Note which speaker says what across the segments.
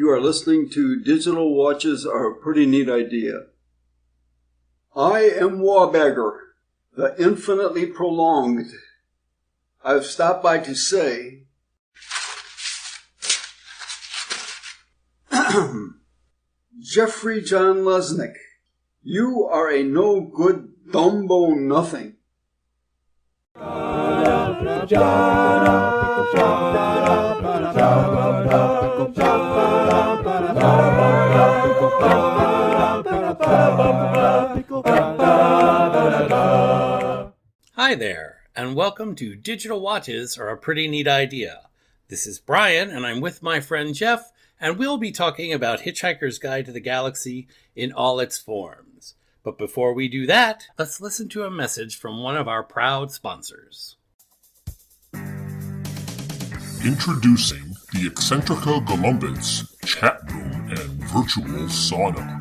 Speaker 1: You are listening to Digital Watches Are a Pretty Neat Idea. I am Wabagger, the infinitely prolonged. I've stopped by to say, Jeffrey John Lesnick, you are a no good dumbo nothing.
Speaker 2: Hi there, and welcome to Digital Watches Are a Pretty Neat Idea. This is Bryan, and I'm with my friend Jeff, and we'll be talking about Hitchhiker's Guide to the Galaxy in all its forms. But before we do that, let's listen to a message from one of our proud sponsors.
Speaker 3: Introducing the Eccentrica Golumbits chat room and virtual sauna.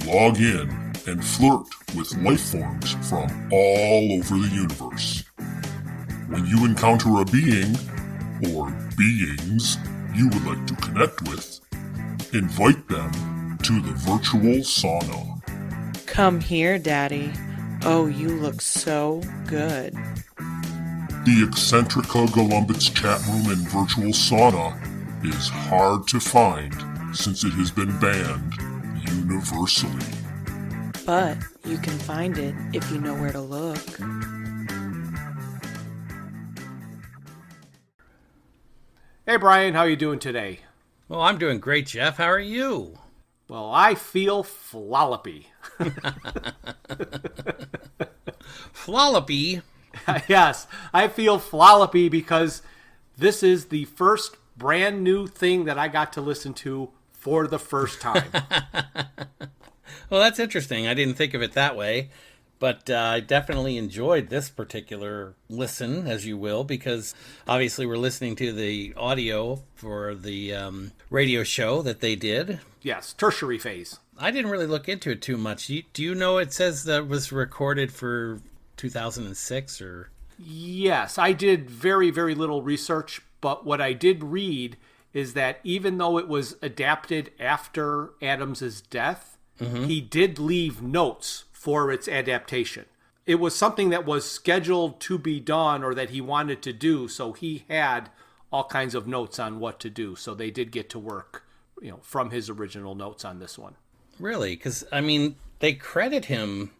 Speaker 3: Log in and flirt with life forms from all over the universe. When you encounter a being, or beings, you would like to connect with, invite them to the virtual sauna.
Speaker 4: Come here, Daddy. Oh, you look so good.
Speaker 3: The Eccentrica Golumbits chat room and virtual sauna is hard to find since it has been banned universally.
Speaker 4: But you can find it if you know where to look.
Speaker 5: Hey Brian, how you doing today?
Speaker 2: Well, I'm doing great, Jeff. How are you?
Speaker 5: Well, I feel flollopy.
Speaker 2: Flollopy?
Speaker 5: Yes, I feel flollopy because this is the first brand new thing that I got to listen to for the first time.
Speaker 2: Well, that's interesting. I didn't think of it that way, but I definitely enjoyed this particular listen, as you will, because obviously we're listening to the audio for the radio show that they did.
Speaker 5: Yes, Tertiary Phase.
Speaker 2: I didn't really look into it too much. Do you know it says that it was recorded for 2006 or?
Speaker 5: Yes, I did very, very little research, but what I did read is that even though it was adapted after Adams's death, he did leave notes for its adaptation. It was something that was scheduled to be done or that he wanted to do, so he had all kinds of notes on what to do. So they did get to work, from his original notes on this one.
Speaker 2: Really? Because, they credit him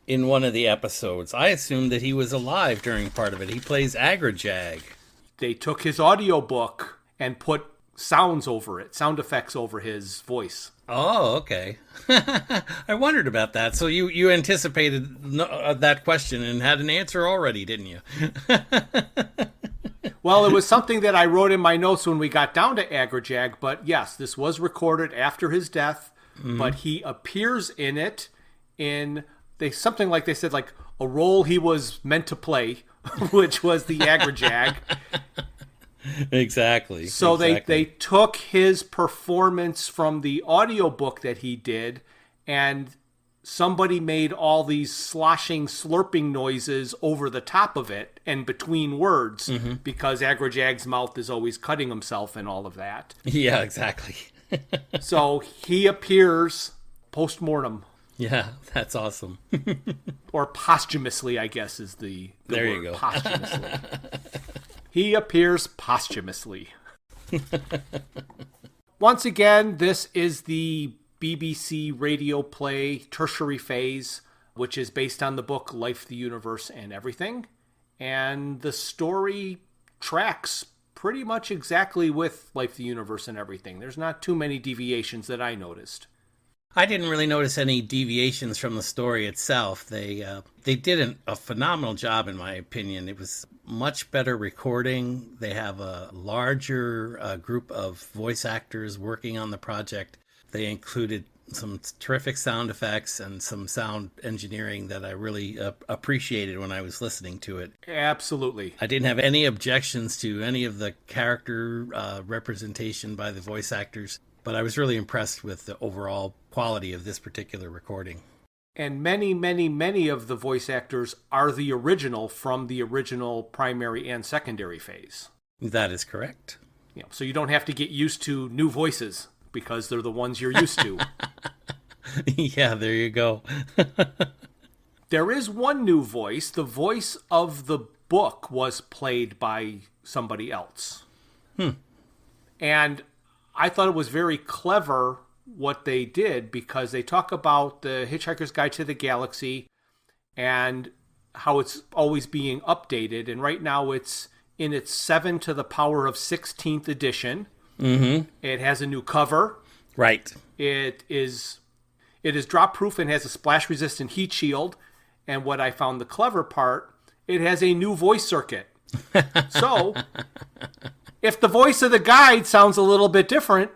Speaker 2: in one of the episodes. I assumed that he was alive during part of it. He plays Agrajag.
Speaker 5: They took his audiobook and put sounds over it, sound effects over his voice.
Speaker 2: Oh, okay. I wondered about that. So you anticipated that question and had an answer already, didn't you?
Speaker 5: Well, it was something that I wrote in my notes when we got down to Agrajag, but yes, this was recorded after his death, but he appears in it in something like they said, like a role he was meant to play, which was the Agrajag.
Speaker 2: Exactly.
Speaker 5: So they took his performance from the audiobook that he did, and somebody made all these sloshing, slurping noises over the top of it and between words, because Agrajag's mouth is always cutting himself and all of that.
Speaker 2: Yeah, exactly.
Speaker 5: So he appears post-mortem.
Speaker 2: Yeah, that's awesome.
Speaker 5: Or posthumously, I guess, is the
Speaker 2: there
Speaker 5: word.
Speaker 2: You go.
Speaker 5: Posthumously. He appears posthumously. Once again, this is the BBC radio play Tertiary Phase, which is based on the book Life, the Universe, and Everything. And the story tracks pretty much exactly with Life, the Universe, and Everything. There's not too many deviations that I noticed.
Speaker 2: I didn't really notice any deviations from the story itself. They did a phenomenal job, in my opinion. It was much better recording. They have a larger group of voice actors working on the project. They included some terrific sound effects and some sound engineering that I really appreciated when I was listening to it.
Speaker 5: Absolutely.
Speaker 2: I didn't have any objections to any of the character representation by the voice actors, but I was really impressed with the overall quality of this particular recording.
Speaker 5: And many, many, many of the voice actors are the original from the original primary and secondary phase.
Speaker 2: That is correct.
Speaker 5: So you don't have to get used to new voices because they're the ones you're used to.
Speaker 2: Yeah, there you go.
Speaker 5: There is one new voice. The voice of the book was played by somebody else. And I thought it was very clever what they did, because they talk about the Hitchhiker's Guide to the Galaxy and how it's always being updated. And right now it's in its 7 to the power of 16th edition. Mm-hmm. It has a new cover.
Speaker 2: Right.
Speaker 5: It is drop proof and has a splash resistant heat shield. And what I found the clever part, it has a new voice circuit. So if the voice of the guide sounds a little bit different,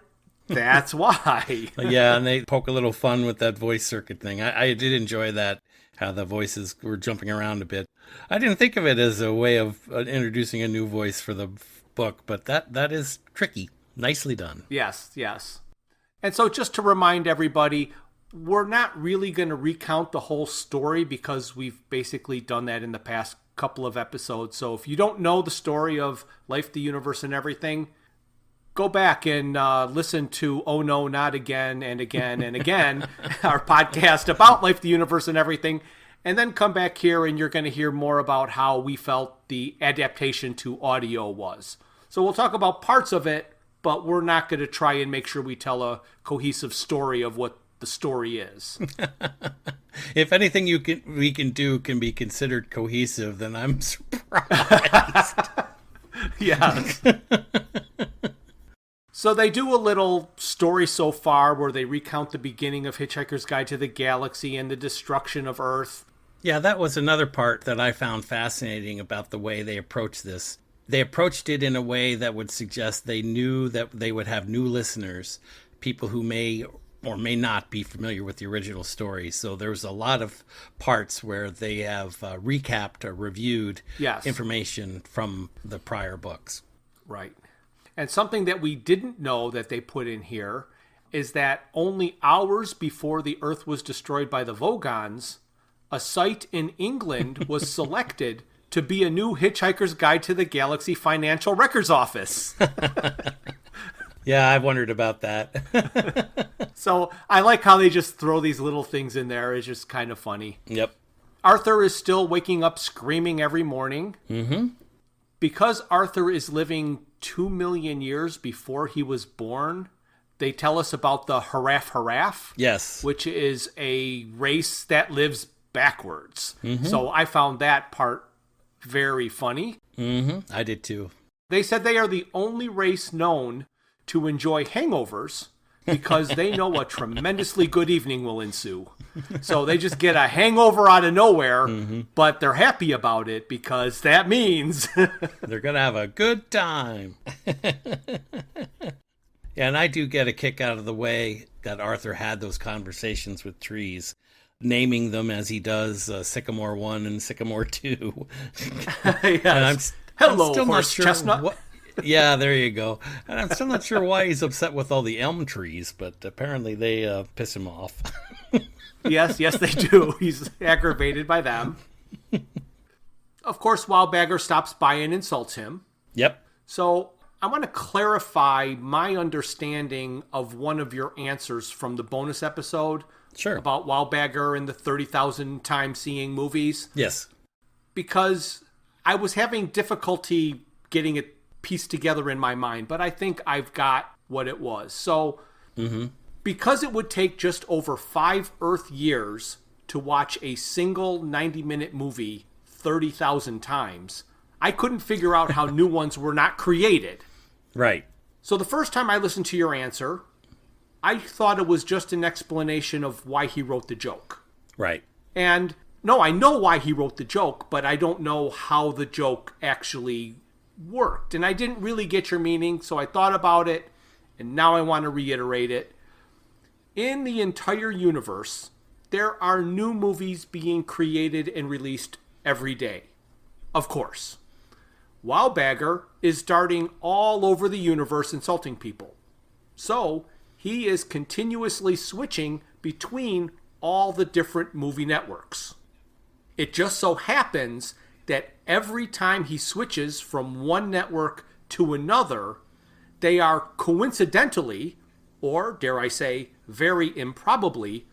Speaker 5: that's why.
Speaker 2: Yeah, and they poke a little fun with that voice circuit thing. I did enjoy that, how the voices were jumping around a bit. I didn't think of it as a way of introducing a new voice for the book, but that is tricky. Nicely done.
Speaker 5: Yes. And so just to remind everybody, we're not really going to recount the whole story because we've basically done that in the past couple of episodes. So if you don't know the story of Life, the Universe, and Everything, go back and listen to Oh No, Not Again and Again and Again, our podcast about Life, the Universe, and Everything, and then come back here and you're going to hear more about how we felt the adaptation to audio was. So we'll talk about parts of it, but we're not going to try and make sure we tell a cohesive story of what the story is.
Speaker 2: If anything we can do can be considered cohesive, then I'm surprised.
Speaker 5: Yes. So they do a little story so far where they recount the beginning of Hitchhiker's Guide to the Galaxy and the destruction of Earth.
Speaker 2: Yeah, that was another part that I found fascinating about the way they approached this. They approached it in a way that would suggest they knew that they would have new listeners, people who may or may not be familiar with the original story. So there's a lot of parts where they have recapped or reviewed information from the prior books.
Speaker 5: Right. And something that we didn't know that they put in here is that only hours before the Earth was destroyed by the Vogons, a site in England was selected to be a new Hitchhiker's Guide to the Galaxy financial records office.
Speaker 2: Yeah, I've wondered about that.
Speaker 5: So I like how they just throw these little things in there. It's just kind of funny.
Speaker 2: Yep.
Speaker 5: Arthur is still waking up screaming every morning. Mm-hmm. Because Arthur is living 2 million years before he was born, they tell us about the Haraff.
Speaker 2: Yes.
Speaker 5: Which is a race that lives backwards. Mm-hmm. So I found that part very funny.
Speaker 2: Mm-hmm. I did too.
Speaker 5: They said they are the only race known to enjoy hangovers because they know a tremendously good evening will ensue. So they just get a hangover out of nowhere, but they're happy about it because that means
Speaker 2: they're going to have a good time. Yeah, and I do get a kick out of the way that Arthur had those conversations with trees, naming them as he does Sycamore 1 and Sycamore 2.
Speaker 5: Yes.
Speaker 2: And
Speaker 5: Hello,
Speaker 2: I'm still
Speaker 5: horse
Speaker 2: not sure
Speaker 5: chestnut.
Speaker 2: Yeah, there you go. And I'm still not sure why he's upset with all the elm trees, but apparently they piss him off.
Speaker 5: Yes, they do. He's aggravated by them. Of course, Wildbagger stops by and insults him.
Speaker 2: Yep.
Speaker 5: So I want to clarify my understanding of one of your answers from the bonus episode.
Speaker 2: Sure.
Speaker 5: About Wildbagger and the 30,000 times seeing movies.
Speaker 2: Yes.
Speaker 5: Because I was having difficulty getting it pieced together in my mind, but I think I've got what it was. So, because it would take just over 5 Earth years to watch a single 90-minute movie 30,000 times, I couldn't figure out how new ones were not created.
Speaker 2: Right.
Speaker 5: So the first time I listened to your answer, I thought it was just an explanation of why he wrote the joke.
Speaker 2: Right.
Speaker 5: And no, I know why he wrote the joke, but I don't know how the joke actually worked. And I didn't really get your meaning, so I thought about it, and now I want to reiterate it. In the entire universe, there are new movies being created and released every day. Of course. Wildbagger is darting all over the universe insulting people. So, he is continuously switching between all the different movie networks. It just so happens that every time he switches from one network to another, they are coincidentally, or dare I say, very improbably,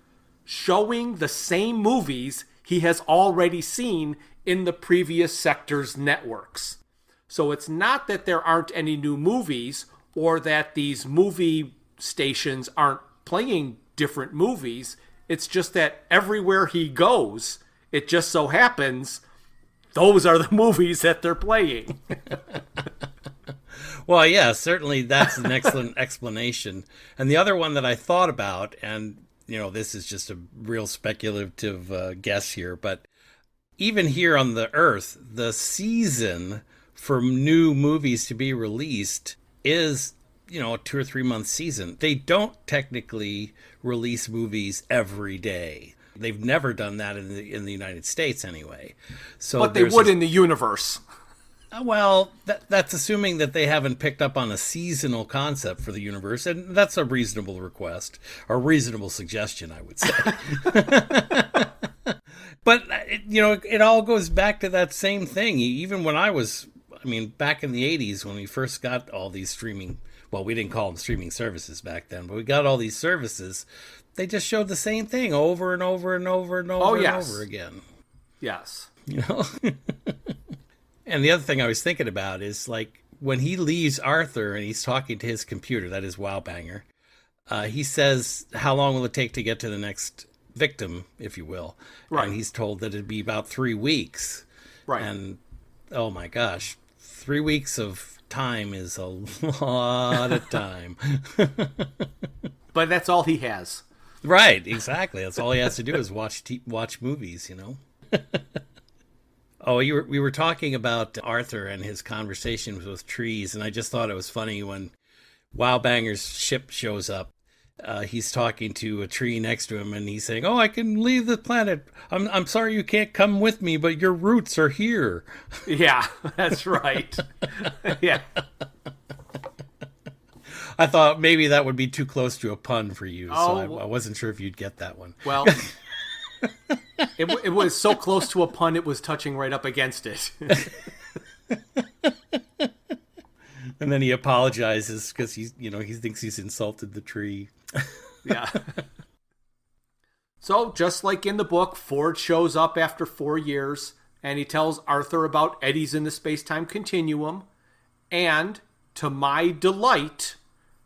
Speaker 5: showing the same movies he has already seen in the previous sector's networks. So it's not that there aren't any new movies or that these movie stations aren't playing different movies. It's just that everywhere he goes, it just so happens those are the movies that they're playing.
Speaker 2: Well, yeah, certainly that's an excellent explanation. And the other one that I thought about, and this is just a real speculative guess here, but even here on the Earth, the season for new movies to be released is, a 2 or 3 month season. They don't technically release movies every day. They've never done that in the United States anyway. So,
Speaker 5: but they would in the universe.
Speaker 2: Well, that's assuming that they haven't picked up on a seasonal concept for the universe, and that's a reasonable request, or reasonable suggestion, I would say. But, it all goes back to that same thing. Even when back in the 80s, when we first got all these streaming, well, we didn't call them streaming services back then, but we got all these services, they just showed the same thing over and over and over and over and over again.
Speaker 5: Yes.
Speaker 2: And the other thing I was thinking about is, like, when he leaves Arthur and he's talking to his computer, that is Wowbanger, he says, how long will it take to get to the next victim, if you will?
Speaker 5: Right.
Speaker 2: And he's told that it'd be about 3 weeks.
Speaker 5: Right.
Speaker 2: And, oh my gosh, 3 weeks of time is a lot of time.
Speaker 5: But that's all he has.
Speaker 2: Right, exactly. That's all he has to do is watch movies, Oh, we were talking about Arthur and his conversations with trees, and I just thought it was funny when Wowbanger's ship shows up. He's talking to a tree next to him, and he's saying, "Oh, I can leave the planet. I'm sorry you can't come with me, but your roots are here."
Speaker 5: Yeah, that's right. Yeah.
Speaker 2: I thought maybe that would be too close to a pun for you, so I wasn't sure if you'd get that one.
Speaker 5: Well, it was so close to a pun, it was touching right up against it.
Speaker 2: And then he apologizes because he thinks he's insulted the tree.
Speaker 5: Yeah. So, just like in the book, Ford shows up after 4 years, and he tells Arthur about Eddies in the space-time continuum. And, to my delight,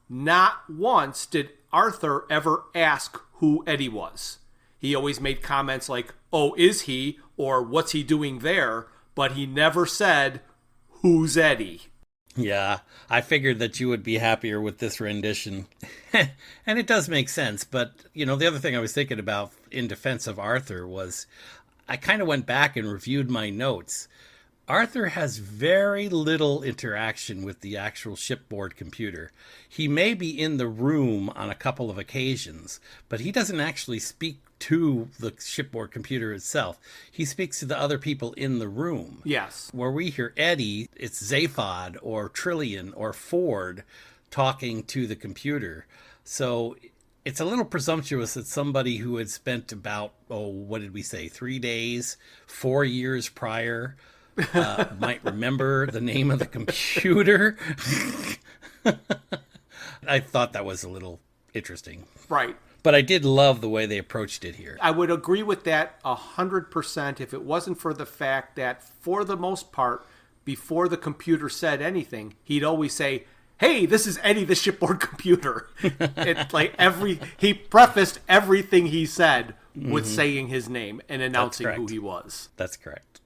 Speaker 5: not once did Arthur ever ask who Eddie was. He always made comments like, "Oh, is he?" or "What's he doing there?" But he never said, "Who's Eddie?"
Speaker 2: Yeah, I figured that you would be happier with this rendition. And it does make sense. But, the other thing I was thinking about in defense of Arthur was I kind of went back and reviewed my notes. Arthur has very little interaction with the actual shipboard computer. He may be in the room on a couple of occasions, but he doesn't actually speak to the shipboard computer itself. He speaks to the other people in the room.
Speaker 5: Yes.
Speaker 2: Where we hear Eddie, it's Zaphod or Trillian or Ford talking to the computer. So it's a little presumptuous that somebody who had spent about, 3 days, 4 years prior, might remember the name of the computer. I thought that was a little interesting.
Speaker 5: Right.
Speaker 2: But I did love the way they approached it here.
Speaker 5: I would agree with that 100% if it wasn't for the fact that, for the most part, before the computer said anything, he'd always say, "Hey, this is Eddie, the shipboard computer." It's like he prefaced everything he said with saying his name and announcing who he was.
Speaker 2: That's correct.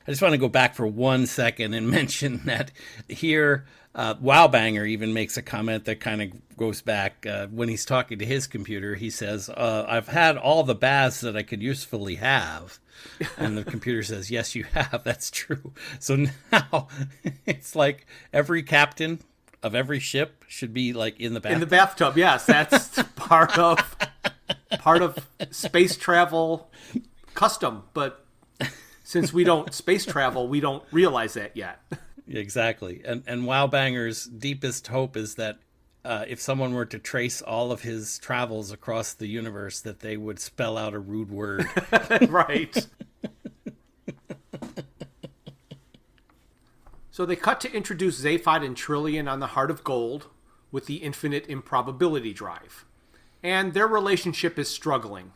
Speaker 2: I just want to go back for 1 second and mention that here, Wowbanger even makes a comment that kind of goes back. When he's talking to his computer, he says, "I've had all the baths that I could usefully have." And the computer says, "Yes, you have. That's true." So now it's like every captain of every ship should be like in the bathtub.
Speaker 5: In the bathtub, yes. That's part of space travel custom. But since we don't space travel, we don't realize that yet.
Speaker 2: Exactly. And Wowbanger's deepest hope is that if someone were to trace all of his travels across the universe, that they would spell out a rude word.
Speaker 5: Right. So they cut to introduce Zaphod and Trillian on the Heart of Gold with the infinite improbability drive. And their relationship is struggling.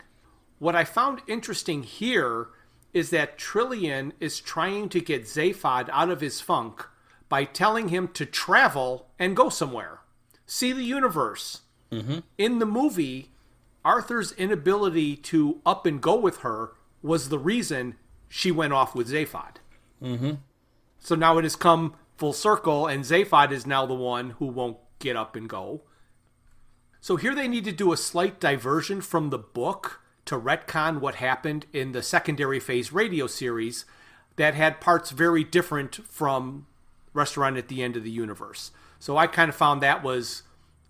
Speaker 5: What I found interesting here is that Trillian is trying to get Zaphod out of his funk by telling him to travel and go somewhere. See the universe. Mm-hmm. In the movie, Arthur's inability to up and go with her was the reason she went off with Zaphod. Mm-hmm. So now it has come full circle, and Zaphod is now the one who won't get up and go. So here they need to do a slight diversion from the book to retcon what happened in the Secondary Phase radio series that had parts very different from Restaurant at the End of the Universe. So I kind of found that was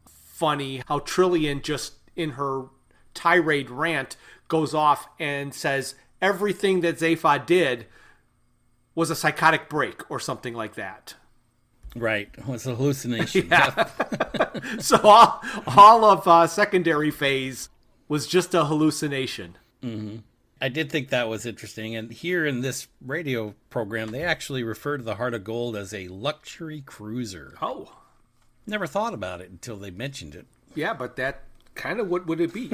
Speaker 5: funny, how Trillian just in her tirade rant goes off and says everything that Zaphod did was a psychotic break or something like that.
Speaker 2: Right. It was a hallucination.
Speaker 5: Yeah. So all of Secondary Phase was just a hallucination.
Speaker 2: Mm-hmm. I did think that was interesting. And here in this radio program, they actually refer to the Heart of Gold as a luxury cruiser.
Speaker 5: Oh.
Speaker 2: Never thought about it until they mentioned it.
Speaker 5: Yeah, but that kind of what would it be?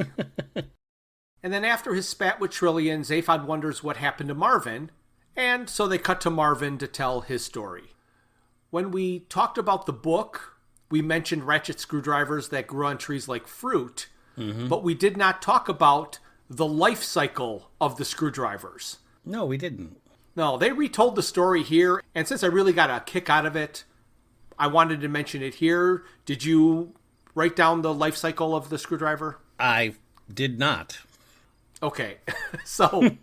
Speaker 5: And then after his spat with Trillian, Zaphod wonders what happened to Marvin. And so they cut to Marvin to tell his story. When we talked about the book, we mentioned ratchet screwdrivers that grew on trees like fruit, but we did not talk about the life cycle of the screwdrivers.
Speaker 2: No, we didn't.
Speaker 5: No, they retold the story here, and since I really got a kick out of it, I wanted to mention it here. Did you write down the life cycle of the screwdriver?
Speaker 2: I did not.
Speaker 5: Okay, so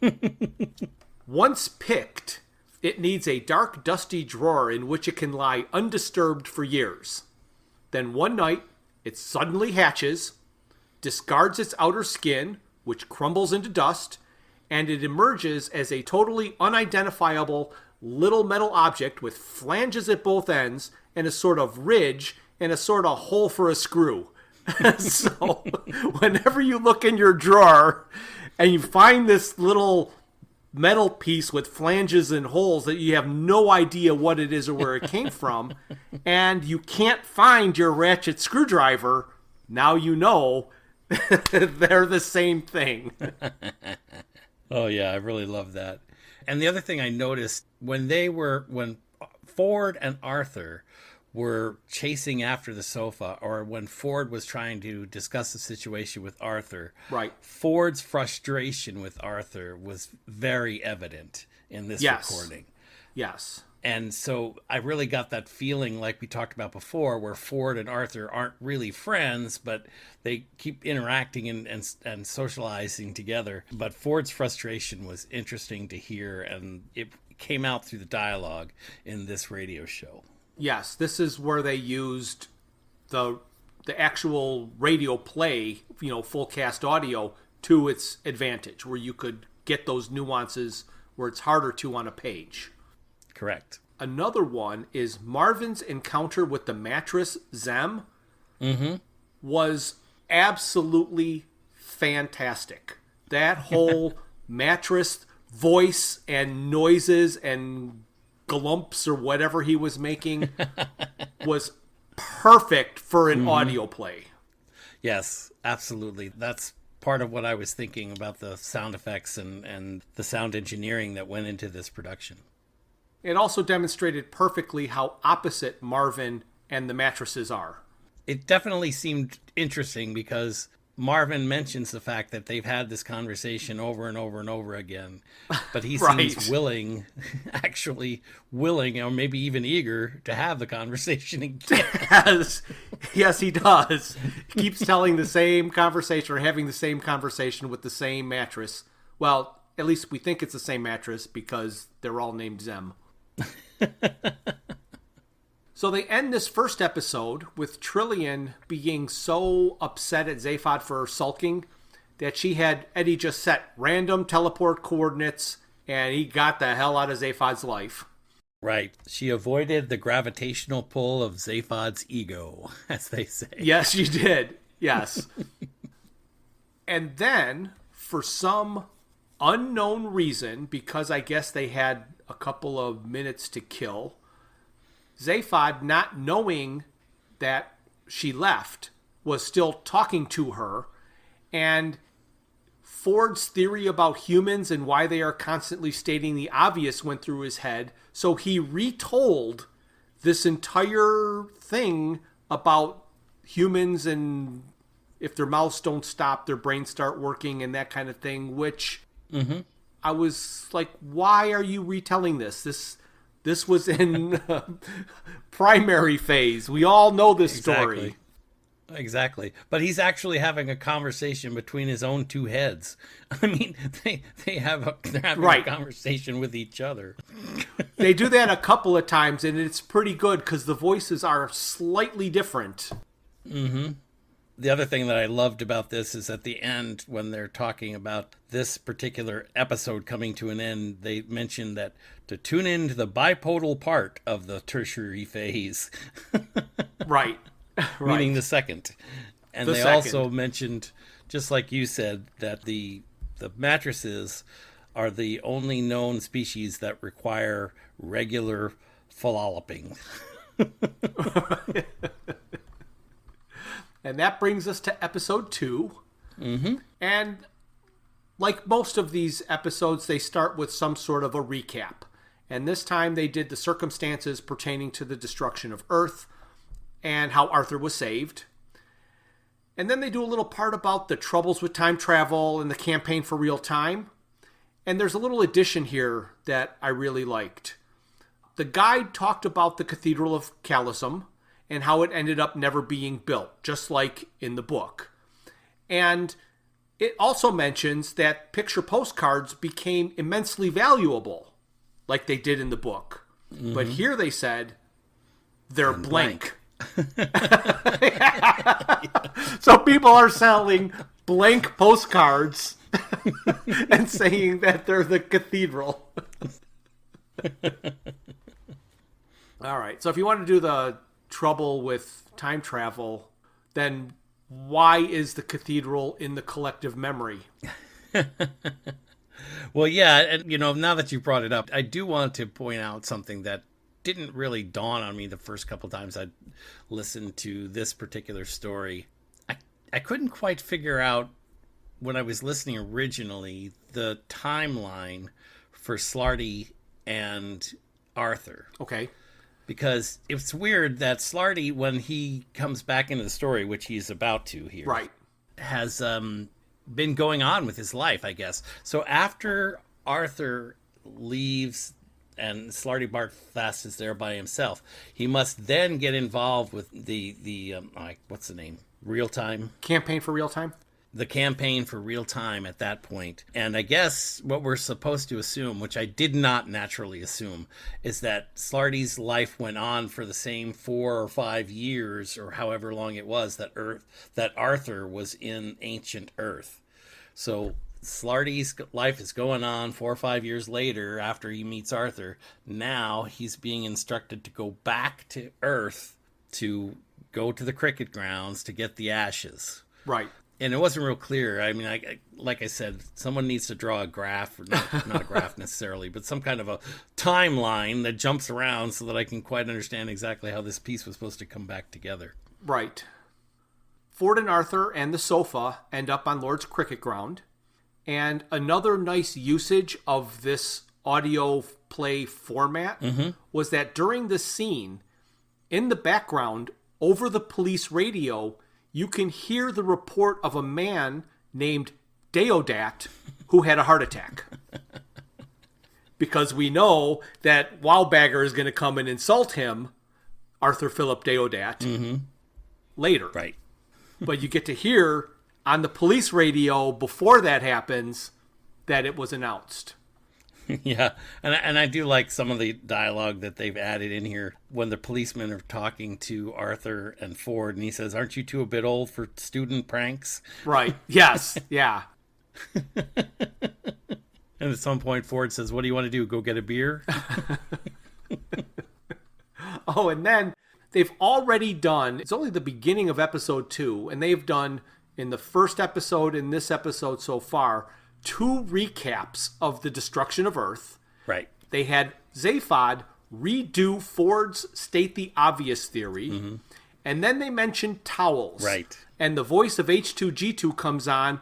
Speaker 5: once picked, it needs a dark, dusty drawer in which it can lie undisturbed for years. Then one night, it suddenly hatches, discards its outer skin, which crumbles into dust, and it emerges as a totally unidentifiable little metal object with flanges at both ends and a sort of ridge and a sort of hole for a screw. So whenever you look in your drawer and you find this little metal piece with flanges and holes that you have no idea what it is or where it came from, and you can't find your ratchet screwdriver, now you know they're the same thing.
Speaker 2: Oh yeah, I really love that. And the other thing I noticed when Ford and Arthur were chasing after the sofa, or when Ford was trying to discuss the situation with Arthur,
Speaker 5: right,
Speaker 2: Ford's frustration with Arthur was very evident in this recording.
Speaker 5: Yes.
Speaker 2: And so I really got that feeling like we talked about before, where Ford and Arthur aren't really friends, but they keep interacting and socializing together. But Ford's frustration was interesting to hear, and it came out through the dialogue in this radio show.
Speaker 5: Yes, this is where they used the actual radio play, full cast audio to its advantage, where you could get those nuances where it's harder to on a page.
Speaker 2: Correct.
Speaker 5: Another one is Marvin's encounter with the mattress Zem was absolutely fantastic. That whole mattress voice and noises and glumps or whatever he was making was perfect for an audio play.
Speaker 2: Yes, absolutely. That's part of what I was thinking about the sound effects and the sound engineering that went into this production.
Speaker 5: It also demonstrated perfectly how opposite Marvin and the mattresses are.
Speaker 2: It definitely seemed interesting because Marvin mentions the fact that they've had this conversation over and over and over again, but he
Speaker 5: Right.
Speaker 2: seems willing, or maybe even eager to have the conversation again.
Speaker 5: Yes, he does. He keeps telling the same conversation or having the same conversation with the same mattress. Well, at least we think it's the same mattress because they're all named Zem. So they end this first episode with Trillian being so upset at Zaphod for sulking that she had Eddie just set random teleport coordinates and he got the hell out of Zaphod's life.
Speaker 2: Right. She avoided the gravitational pull of Zaphod's ego, as they say.
Speaker 5: Yes, she did. Yes. And then, for some unknown reason, because I guess they had a couple of minutes to kill, Zaphod, not knowing that she left, was still talking to her. And Ford's theory about humans and why they are constantly stating the obvious went through his head. So he retold this entire thing about humans, and if their mouths don't stop, their brains start working and that kind of thing, which I was like, why are you retelling this? This was in primary phase. We all know this story.
Speaker 2: Exactly. But he's actually having a conversation between his own two heads. I mean, they're having a conversation with each other.
Speaker 5: They do that a couple of times, and it's pretty good because the voices are slightly different.
Speaker 2: Mm-hmm. The other thing that I loved about this is at the end, when they're talking about this particular episode coming to an end, they mention that to tune into the bipodal part of the tertiary phase.
Speaker 5: Right.
Speaker 2: Meaning the second. And they also mentioned, just like you said, that the mattresses are the only known species that require regular following.
Speaker 5: And that brings us to episode 2.
Speaker 2: Mm-hmm.
Speaker 5: And like most of these episodes, they start with some sort of a recap. And this time they did the circumstances pertaining to the destruction of Earth and how Arthur was saved. And then they do a little part about the troubles with time travel and the campaign for real time. And there's a little addition here that I really liked. The guide talked about the Cathedral of Calusum and how it ended up never being built, just like in the book. And it also mentions that picture postcards became immensely valuable, like they did in the book. Mm-hmm. But here they said they're blank. So people are selling blank postcards and saying that they're the cathedral. All right. So if you want to do the trouble with time travel, then why is the cathedral in the collective memory?
Speaker 2: Well, yeah. And, now that you brought it up, I do want to point out something that didn't really dawn on me the first couple times I listened to this particular story. I couldn't quite figure out, when I was listening originally, the timeline for Slarty and Arthur.
Speaker 5: Okay.
Speaker 2: Because it's weird that Slarty, when he comes back into the story, which he's about to here,
Speaker 5: right,
Speaker 2: has been going on with his life, I guess. So after Arthur leaves and Slarty Bartfast is there by himself, he must then get involved with the what's the name? Real Time?
Speaker 5: Campaign for Real Time?
Speaker 2: The campaign for real time at that point. And I guess what we're supposed to assume, which I did not naturally assume, is that Slarty's life went on for the same 4 or 5 years, or however long it was, that Arthur was in ancient Earth. So Slarty's life is going on 4 or 5 years later after he meets Arthur. Now he's being instructed to go back to Earth to go to the cricket grounds to get the ashes.
Speaker 5: Right.
Speaker 2: And it wasn't real clear. I mean, like I said, someone needs to draw a graph, or not a graph necessarily, but some kind of a timeline that jumps around so that I can quite understand exactly how this piece was supposed to come back together.
Speaker 5: Right. Ford and Arthur and the sofa end up on Lord's cricket ground. And another nice usage of this audio play format was that during this scene, in the background, over the police radio, you can hear the report of a man named Deodat who had a heart attack. Because we know that Wowbagger is going to come and insult him, Arthur Philip Deodat, later.
Speaker 2: Right.
Speaker 5: But you get to hear on the police radio before that happens that it was announced.
Speaker 2: Yeah, and I do like some of the dialogue that they've added in here when the policemen are talking to Arthur and Ford, and he says, "Aren't you two a bit old for student pranks?"
Speaker 5: Right. Yes. Yeah.
Speaker 2: And at some point, Ford says, "What do you want to do? Go get a beer?"
Speaker 5: Oh, and then they've already done, it's only the beginning of episode 2, and they've done, in the first episode and this episode so far, 2 recaps of the destruction of Earth.
Speaker 2: Right.
Speaker 5: They had Zaphod redo Ford's state the obvious theory, and then they mention towels.
Speaker 2: Right.
Speaker 5: And the voice of H2G2 comes on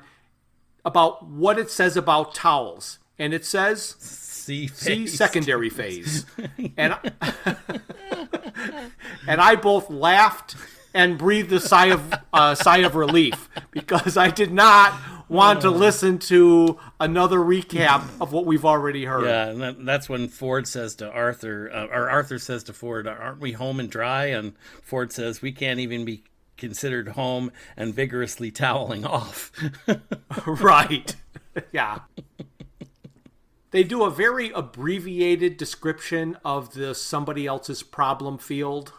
Speaker 5: about what it says about towels. And it says,
Speaker 2: See
Speaker 5: secondary phase. And I both laughed and breathed a sigh of relief, because I did not want to listen to another recap of what we've already heard.
Speaker 2: Yeah, and that's when Ford says to Arthur, or Arthur says to Ford, aren't we home and dry? And Ford says, we can't even be considered home and vigorously toweling off.
Speaker 5: Right. Yeah. They do a very abbreviated description of the somebody else's problem field.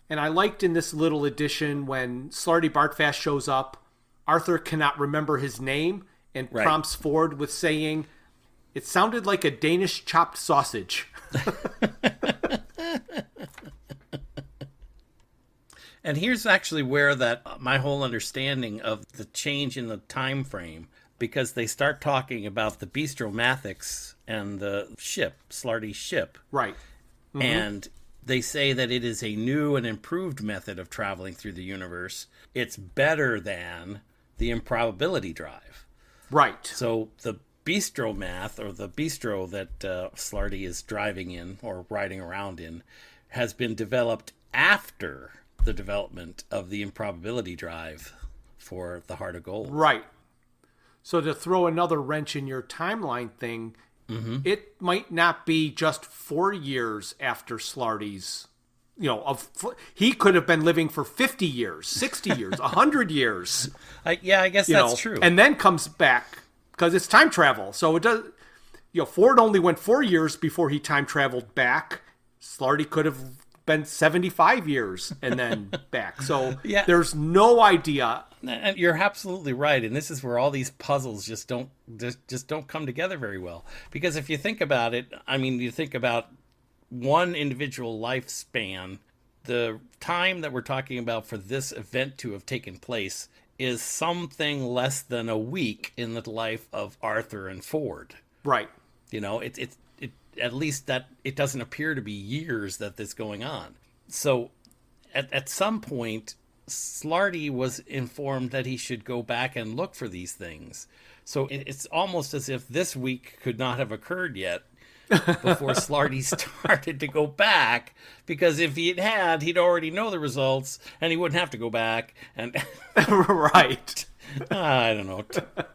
Speaker 5: And I liked in this little addition when Slarty Bartfast shows up, Arthur cannot remember his name and prompts Ford with saying, it sounded like a Danish chopped sausage.
Speaker 2: And here's actually where that my whole understanding of the change in the time frame, because they start talking about the Bistro-Mathics and the ship, Slarty's ship.
Speaker 5: Right. Mm-hmm.
Speaker 2: And they say that it is a new and improved method of traveling through the universe. It's better than the improbability drive.
Speaker 5: Right.
Speaker 2: So the Bistro-Math, or the bistro that Slarty is driving in or riding around in, has been developed after the development of the improbability drive for the Heart of Gold.
Speaker 5: Right. So to throw another wrench in your timeline thing, it might not be just 4 years after Slarty's, he could have been living for 50 years, 60 years, 100 years.
Speaker 2: I guess that's true.
Speaker 5: And then comes back, because it's time travel. So it does, Ford only went 4 years before he time traveled back. Slarty could have been 75 years and then back. So there's no idea.
Speaker 2: And you're absolutely right. And this is where all these puzzles just don't come together very well. Because if you think about it, you think about one individual lifespan, the time that we're talking about for this event to have taken place is something less than a week in the life of Arthur and Ford.
Speaker 5: Right.
Speaker 2: It's at least that it doesn't appear to be years that this is going on. So at some point, Slarty was informed that he should go back and look for these things. So it's almost as if this week could not have occurred yet before Slarty started to go back, because if he had, he'd already know the results and he wouldn't have to go back. And
Speaker 5: right.
Speaker 2: I don't know,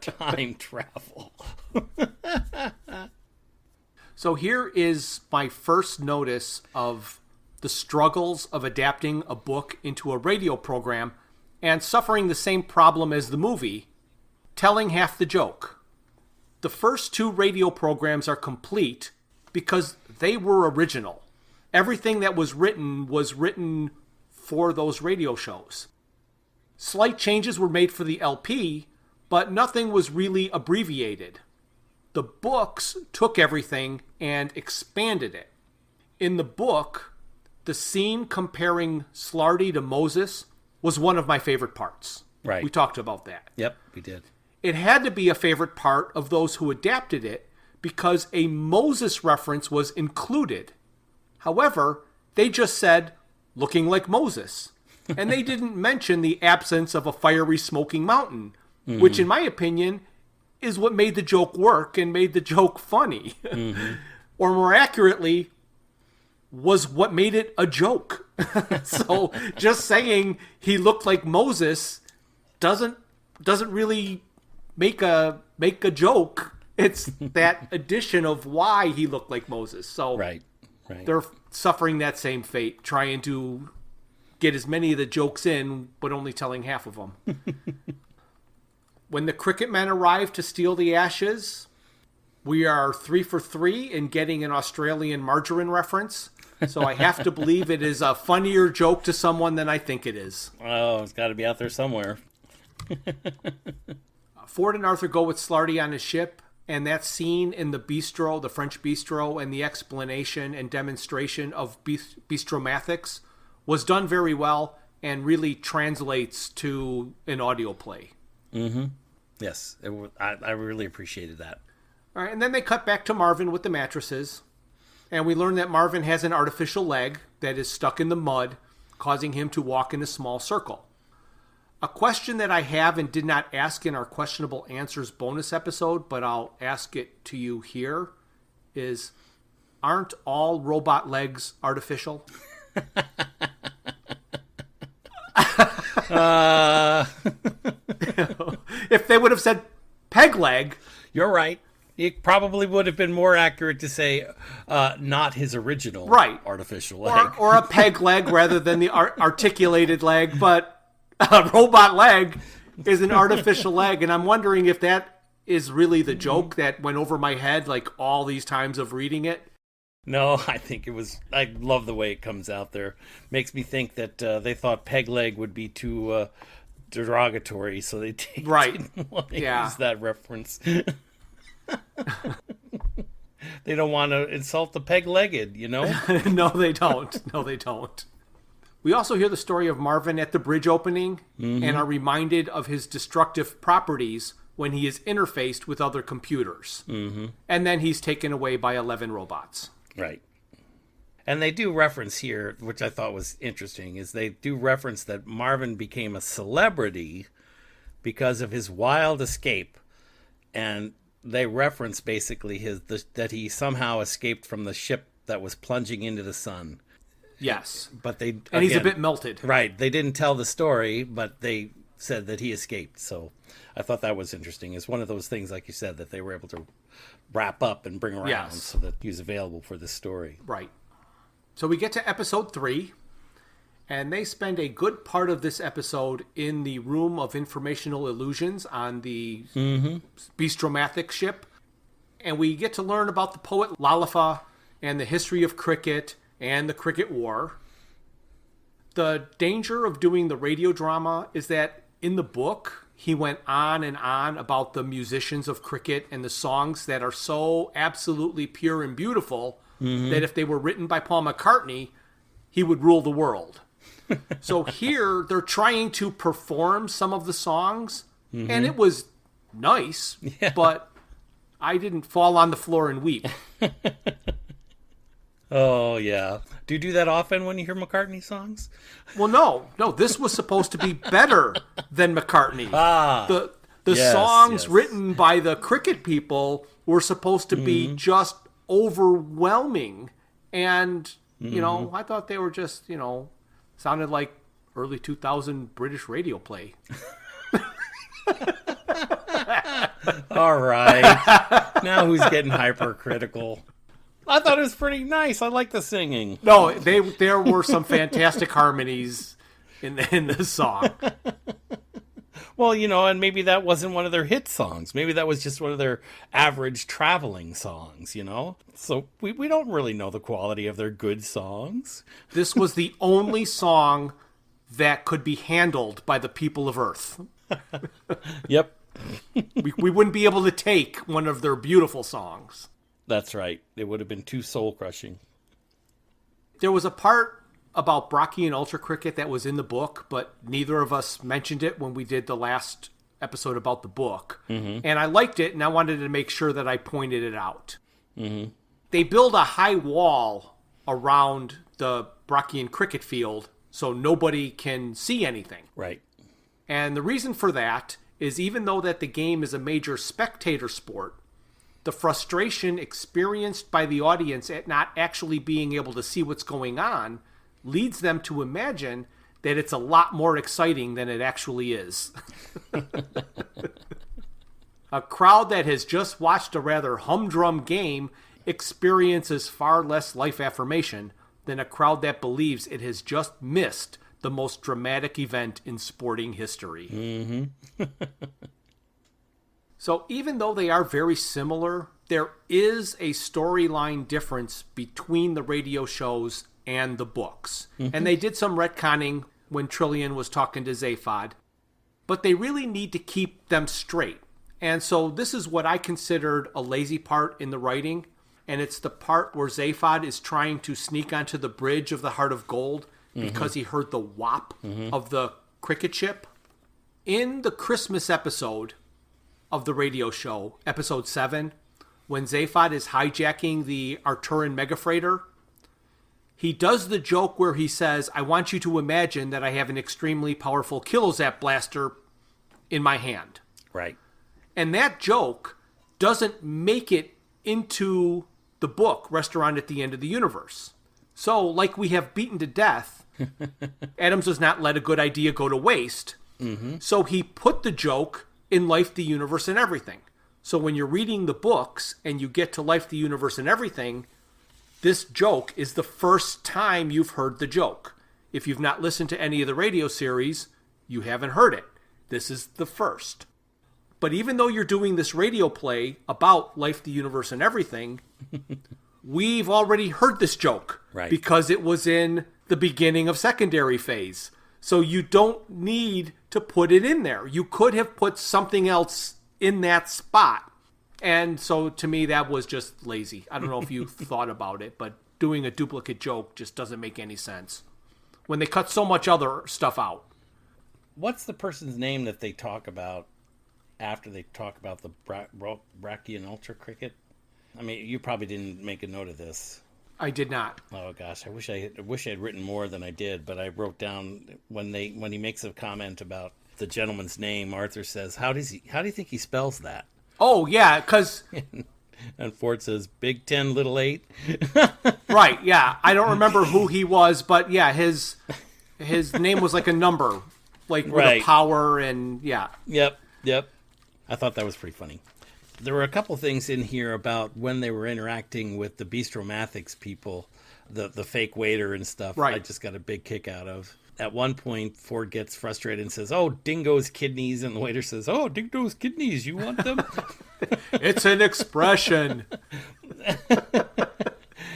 Speaker 2: time travel.
Speaker 5: So here is my first notice of the struggles of adapting a book into a radio program and suffering the same problem as the movie, telling half the joke. The first 2 radio programs are complete because they were original. Everything that was written for those radio shows. Slight changes were made for the LP, but nothing was really abbreviated. The books took everything and expanded it. In the book, the scene comparing Slarty to Moses was one of my favorite parts.
Speaker 2: Right.
Speaker 5: We talked about that.
Speaker 2: Yep, we did.
Speaker 5: It had to be a favorite part of those who adapted it because a Moses reference was included. However, they just said, looking like Moses. And they didn't mention the absence of a fiery smoking mountain, which in my opinion is what made the joke work and made the joke funny. Or more accurately, was what made it a joke. So just saying he looked like Moses doesn't really make a joke. It's that addition of why he looked like Moses. So
Speaker 2: right.
Speaker 5: They're suffering that same fate, trying to get as many of the jokes in, but only telling half of them. When the Cricket Men arrive to steal the ashes, we are 3 for 3 in getting an Australian margarine reference. So I have to believe it is a funnier joke to someone than I think it is.
Speaker 2: Oh, it's got to be out there somewhere.
Speaker 5: Ford and Arthur go with Slarty on his ship, and that scene in the bistro, the French bistro, and the explanation and demonstration of Bistro-Mathics was done very well and really translates to an audio play.
Speaker 2: Yes, I really appreciated that.
Speaker 5: All right, and then they cut back to Marvin with the mattresses. And we learn that Marvin has an artificial leg that is stuck in the mud, causing him to walk in a small circle. A question that I have and did not ask in our questionable answers bonus episode, but I'll ask it to you here, is aren't all robot legs artificial? If they would have said peg leg.
Speaker 2: You're right. It probably would have been more accurate to say not his original artificial leg.
Speaker 5: Or a peg leg rather than the articulated leg, but a robot leg is an artificial leg. And I'm wondering if that is really the joke that went over my head like all these times of reading it.
Speaker 2: No, I think it was... I love the way it comes out there. Makes me think that they thought peg leg would be too derogatory, so they didn't want to use that reference. They don't want to insult the peg-legged, you know?
Speaker 5: No, they don't. No, they don't. We also hear the story of Marvin at the bridge opening and are reminded of his destructive properties when he is interfaced with other computers. And then he's taken away by 11 robots.
Speaker 2: Right. And they do reference here, which I thought was interesting, is they do reference that Marvin became a celebrity because of his wild escape. And they reference basically that he somehow escaped from the ship that was plunging into the sun.
Speaker 5: Yes.
Speaker 2: But
Speaker 5: and he's a bit melted.
Speaker 2: Right. They didn't tell the story, but they said that he escaped. So I thought that was interesting. It's one of those things, like you said, that they were able to wrap up and bring around so that he was available for this story.
Speaker 5: Right. So we get to episode 3, and they spend a good part of this episode in the room of informational illusions on the Beastromathic ship. And we get to learn about the poet Lalafa and the history of cricket and the Cricket War. The danger of doing the radio drama is that in the book, he went on and on about the musicians of cricket and the songs that are so absolutely pure and beautiful that if they were written by Paul McCartney, he would rule the world. So here, they're trying to perform some of the songs, and it was nice, but I didn't fall on the floor and weep.
Speaker 2: Oh, yeah. Do you do that often when you hear McCartney songs?
Speaker 5: Well, no. This was supposed to be better than McCartney. The songs written by the cricket people were supposed to be just overwhelming. And, you know, I thought they were just, sounded like early 2000 British radio play.
Speaker 2: All right. Now who's getting hypercritical? I thought it was pretty nice. I like the singing.
Speaker 5: No, there were some fantastic harmonies in the song.
Speaker 2: Well, and maybe that wasn't one of their hit songs. Maybe that was just one of their average traveling songs, So we don't really know the quality of their good songs.
Speaker 5: This was the only song that could be handled by the people of Earth.
Speaker 2: Yep.
Speaker 5: we wouldn't be able to take one of their beautiful songs.
Speaker 2: That's right. It would have been too soul-crushing.
Speaker 5: There was a part about Brockie and Ultra Cricket that was in the book, but neither of us mentioned it when we did the last episode about the book. And I liked it, and I wanted to make sure that I pointed it out. They build a high wall around the Brockian cricket field so nobody can see anything.
Speaker 2: Right.
Speaker 5: And the reason for that is even though that the game is a major spectator sport, the frustration experienced by the audience at not actually being able to see what's going on leads them to imagine that it's a lot more exciting than it actually is. A crowd that has just watched a rather humdrum game experiences far less life affirmation than a crowd that believes it has just missed the most dramatic event in sporting history. So even though they are very similar, there is a storyline difference between the radio shows and the books. And they did some retconning when Trillian was talking to Zaphod, but they really need to keep them straight. And so this is what I considered a lazy part in the writing, and it's the part where Zaphod is trying to sneak onto the bridge of the Heart of Gold because he heard the whop of the cricket ship. In the Christmas episode of the radio show, episode 7, when Zaphod is hijacking the Arturan megafreighter, he does the joke where he says, I want you to imagine that I have an extremely powerful kilozap blaster in my hand.
Speaker 2: Right.
Speaker 5: And that joke doesn't make it into the book, Restaurant at the End of the Universe. So, like we have beaten to death, Adams does not let a good idea go to waste. Mm-hmm. So he put the joke in Life, the Universe, and Everything. So when you're reading the books and you get to Life, the Universe, and Everything, this joke is the first time you've heard the joke. If you've not listened to any of the radio series, you haven't heard it. This is the first. But even though you're doing this radio play about Life, the Universe, and Everything, we've already heard this joke.
Speaker 2: Right.
Speaker 5: Because it was in the beginning of Secondary Phase. So you don't need to put it in there. You could have put something else in that spot. And so to me, that was just lazy. I don't know if you thought about it, but doing a duplicate joke just doesn't make any sense when they cut so much other stuff out.
Speaker 2: What's the person's name that they talk about after they talk about the Brachyan ultra cricket? I mean, you probably didn't make a note of this.
Speaker 5: I did not.
Speaker 2: Oh gosh, I wish I had written more than I did, but I wrote down when he makes a comment about the gentleman's name. Arthur says, "How do you think he spells that?"
Speaker 5: Oh yeah, because
Speaker 2: and Ford says, "Big 10, little 8."
Speaker 5: Right? Yeah, I don't remember who he was, but yeah, his name was like a number, like with a power, and yeah.
Speaker 2: Yep. I thought that was pretty funny. There were a couple things in here about when they were interacting with the Bistromathics people, the fake waiter and stuff.
Speaker 5: Right.
Speaker 2: I just got a big kick out of. At one point, Ford gets frustrated and says, "Oh, Dingo's kidneys," and the waiter says, "Oh, Dingo's kidneys, you want them?"
Speaker 5: It's an expression.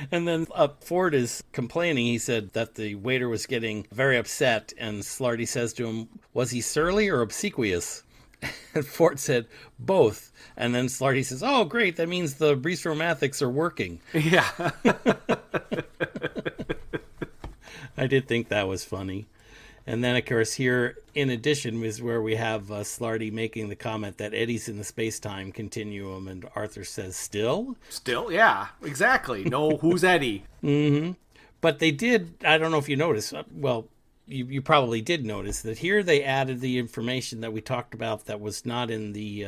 Speaker 2: And then Ford is complaining. He said that the waiter was getting very upset, and Slarty says to him, "Was he surly or obsequious?" And Ford said, "Both." And then Slarty says, "Oh, great, that means the Bistromathics are working."
Speaker 5: Yeah.
Speaker 2: I did think that was funny. And then, of course, here, in addition, is where we have Slarty making the comment that Eddie's in the space-time continuum, and Arthur says, "Still?"
Speaker 5: Still, yeah, exactly. No, who's Eddie?
Speaker 2: Mm-hmm. But they did, I don't know if you noticed, well, you probably did notice that here they added the information that we talked about that was not in the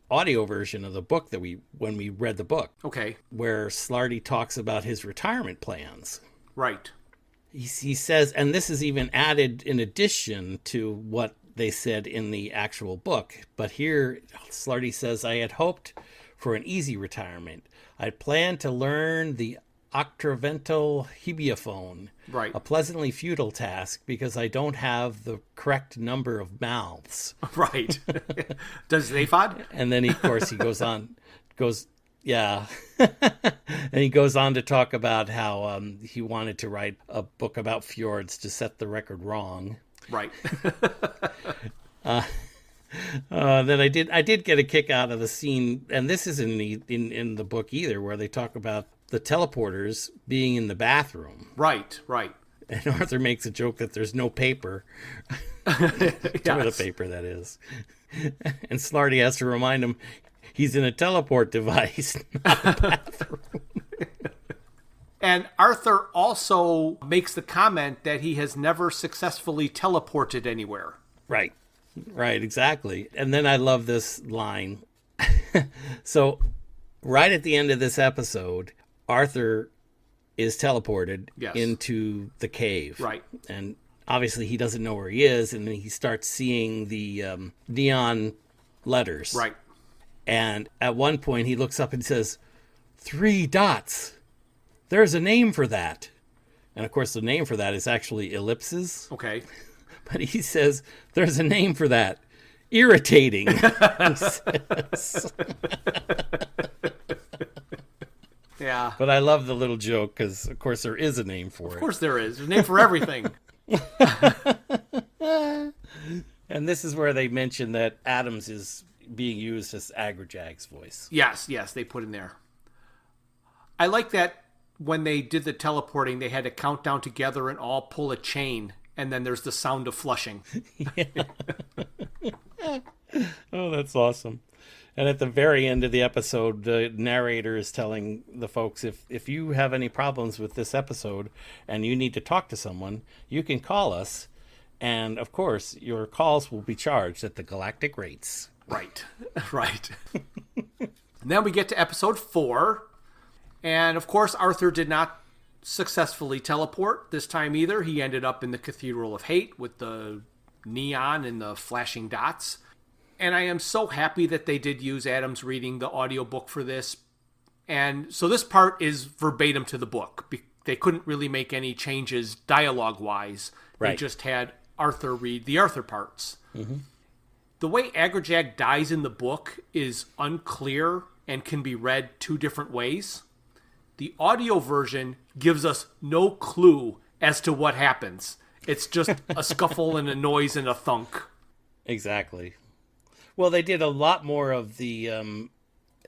Speaker 2: audio version of the book when we read the book.
Speaker 5: Okay.
Speaker 2: Where Slarty talks about his retirement plans.
Speaker 5: Right.
Speaker 2: He says, and this is even added in addition to what they said in the actual book. But here, Slarty says, "I had hoped for an easy retirement. I'd planned to learn the octavental hebiophone,
Speaker 5: right.
Speaker 2: A pleasantly futile task because I don't have the correct number of mouths."
Speaker 5: Right. Does Zaphod?
Speaker 2: And then, of course, he goes, yeah. And he goes on to talk about how he wanted to write a book about fjords to set the record wrong.
Speaker 5: Right.
Speaker 2: Then I did get a kick out of the scene, and this isn't in the book either, where they talk about the teleporters being in the bathroom.
Speaker 5: Right.
Speaker 2: And Arthur makes a joke that there's no paper.
Speaker 5: Yes.
Speaker 2: Toilet paper, that is. And Slarty has to remind him he's in a teleport device, not a bathroom.
Speaker 5: And Arthur also makes the comment that he has never successfully teleported anywhere.
Speaker 2: Right, exactly. And then I love this line. So, right at the end of this episode, Arthur is teleported into the cave.
Speaker 5: Right.
Speaker 2: And obviously he doesn't know where he is, and then he starts seeing the neon letters.
Speaker 5: Right.
Speaker 2: And at one point he looks up and says, 3 dots. There's a name for that. And of course the name for that is actually ellipses.
Speaker 5: Okay.
Speaker 2: But he says, there's a name for that. Irritating.
Speaker 5: Yeah.
Speaker 2: But I love the little joke because, of course, there is a name for it.
Speaker 5: Of course there is. There's a name for everything.
Speaker 2: And this is where they mention that Adams is being used as Agrajag's voice.
Speaker 5: Yes, they put in there. I like that when they did the teleporting, they had to count down together and all pull a chain, and then there's the sound of flushing.
Speaker 2: Oh, that's awesome. And at the very end of the episode, the narrator is telling the folks, if you have any problems with this episode and you need to talk to someone, you can call us. And, of course, your calls will be charged at the galactic rates.
Speaker 5: Right. Right. Then we get to episode 4. And, of course, Arthur did not successfully teleport this time either. He ended up in the Cathedral of Hate with the neon and the flashing dots. And I am so happy that they did use Adams reading the audiobook for this. And so this part is verbatim to the book. They couldn't really make any changes dialogue-wise.
Speaker 2: Right.
Speaker 5: They just had Arthur read the Arthur parts.
Speaker 2: Mm-hmm.
Speaker 5: The way Agrajag dies in the book is unclear and can be read 2 different ways. The audio version gives us no clue as to what happens. It's just a scuffle and a noise and a thunk.
Speaker 2: Exactly. Well, they did a lot more of the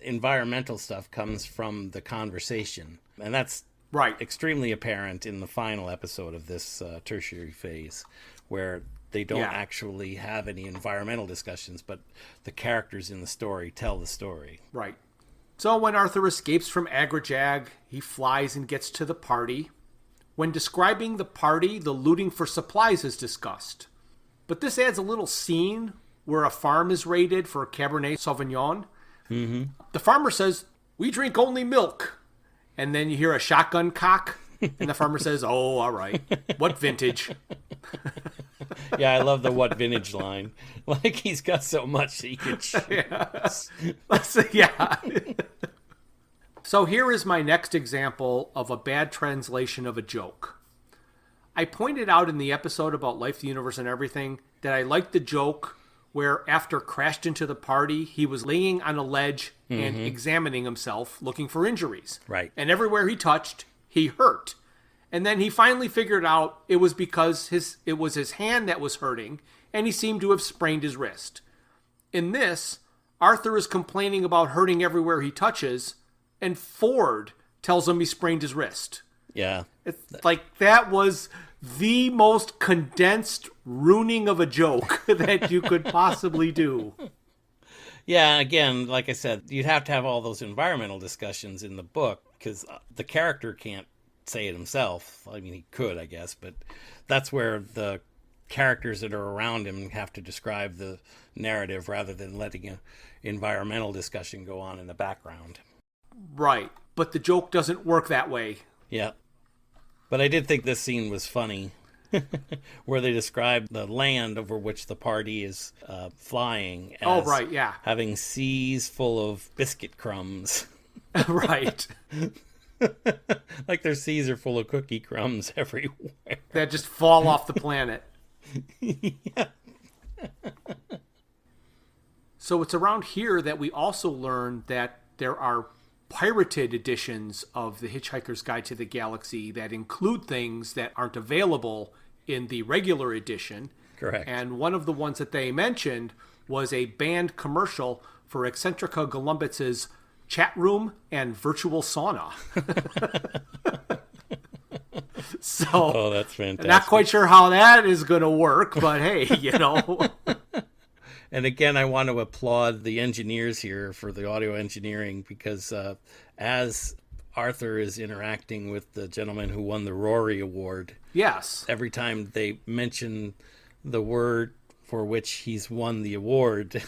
Speaker 2: environmental stuff comes from the conversation. And that's
Speaker 5: right.
Speaker 2: Extremely apparent in the final episode of this tertiary phase, where they don't actually have any environmental discussions, but the characters in the story tell the story.
Speaker 5: Right. So when Arthur escapes from Agrajag, he flies and gets to the party. When describing the party, the looting for supplies is discussed. But this adds a little scene where a farm is raided for Cabernet Sauvignon.
Speaker 2: Mm-hmm.
Speaker 5: The farmer says, "We drink only milk." And then you hear a shotgun cock, and the farmer says, "Oh, all right. What vintage?"
Speaker 2: Yeah, I love the "what vintage" line. Like he's got so much that he could choose.
Speaker 5: Yeah. So here is my next example of a bad translation of a joke. I pointed out in the episode about Life, the Universe, and Everything that I liked the joke where after crashed into the party, he was laying on a ledge and examining himself, looking for injuries.
Speaker 2: Right.
Speaker 5: And everywhere he touched, he hurt. And then he finally figured out it was because it was his hand that was hurting, and he seemed to have sprained his wrist. In this, Arthur is complaining about hurting everywhere he touches, and Ford tells him he sprained his wrist.
Speaker 2: Yeah.
Speaker 5: It's like that was the most condensed ruining of a joke that you could possibly do.
Speaker 2: Yeah, again, like I said, you'd have to have all those environmental discussions in the book because the character can't say it himself. I mean, he could, I guess, but that's where the characters that are around him have to describe the narrative rather than letting an environmental discussion go on in the background.
Speaker 5: Right, but the joke doesn't work that way.
Speaker 2: Yeah. But I did think this scene was funny, where they describe the land over which the party is flying as having seas full of biscuit crumbs.
Speaker 5: Right.
Speaker 2: Like their seas are full of cookie crumbs everywhere.
Speaker 5: That just fall off the planet.
Speaker 2: Yeah.
Speaker 5: So it's around here that we also learn that there are pirated editions of The Hitchhiker's Guide to the Galaxy that include things that aren't available in the regular edition.
Speaker 2: Correct.
Speaker 5: And one of the ones that they mentioned was a banned commercial for Eccentrica Golumbitz's chat room and virtual sauna. So,
Speaker 2: oh, that's fantastic.
Speaker 5: Not quite sure how that is going to work, but hey, you know.
Speaker 2: And again, I want to applaud the engineers here for the audio engineering because as Arthur is interacting with the gentleman who won the Rory Award,
Speaker 5: yes,
Speaker 2: every time they mention the word for which he's won the award,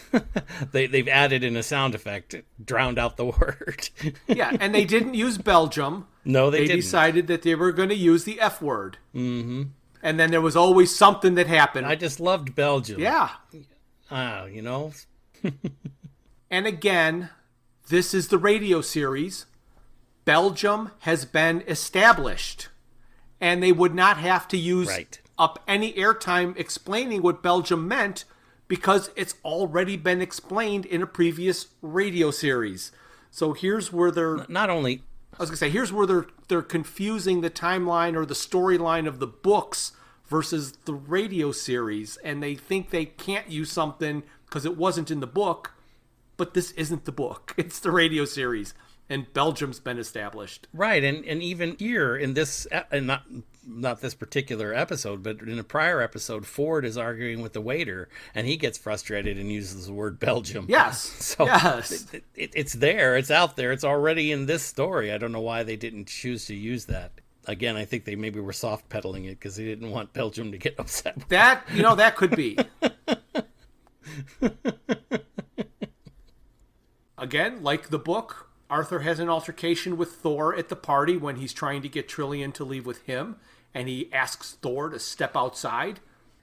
Speaker 2: they've added in a sound effect, drowned out the word.
Speaker 5: Yeah, and they didn't use Belgium.
Speaker 2: No, they didn't.
Speaker 5: They decided that they were going to use the F word.
Speaker 2: Mm-hmm.
Speaker 5: And then there was always something that happened.
Speaker 2: I just loved Belgium.
Speaker 5: Yeah.
Speaker 2: You know.
Speaker 5: And again, this is the radio series. Belgium has been established. And they would not have to use up any airtime explaining what Belgium meant because it's already been explained in a previous radio series. So here's where they're...
Speaker 2: Not only...
Speaker 5: I was going to say, here's where they're confusing the timeline or the storyline of the books versus the radio series. And they think they can't use something because it wasn't in the book. But this isn't the book. It's the radio series. and Belgium's been established.
Speaker 2: Right, and even here in this, and not this particular episode, but in a prior episode, Ford is arguing with the waiter, and he gets frustrated and uses the word Belgium.
Speaker 5: Yes,
Speaker 2: so
Speaker 5: yes.
Speaker 2: It's there, it's out there, it's already in this story. I don't know why they didn't choose to use that. Again, I think they maybe were soft pedaling it because they didn't want Belgium to get upset.
Speaker 5: That could be. Again, like the book, Arthur has an altercation with Thor at the party when he's trying to get Trillian to leave with him, and he asks Thor to step outside.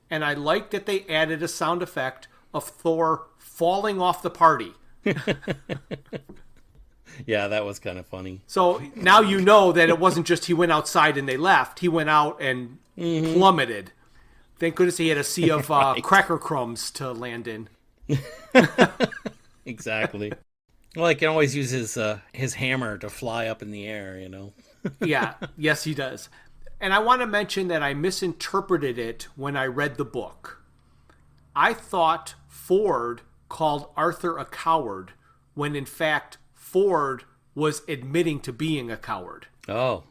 Speaker 5: And I like that they added a sound effect of Thor falling off the party.
Speaker 2: Yeah, that was kind of funny.
Speaker 5: So now you know that it wasn't just he went outside and they left. He went out and plummeted. Thank goodness he had a sea of
Speaker 2: Right.
Speaker 5: cracker crumbs to land in.
Speaker 2: Exactly. Well, he can always use his hammer to fly up in the air,
Speaker 5: Yeah, yes, he does. And I want to mention that I misinterpreted it when I read the book. I thought Ford called Arthur a coward when, in fact, Ford was admitting to being a coward.
Speaker 2: Oh.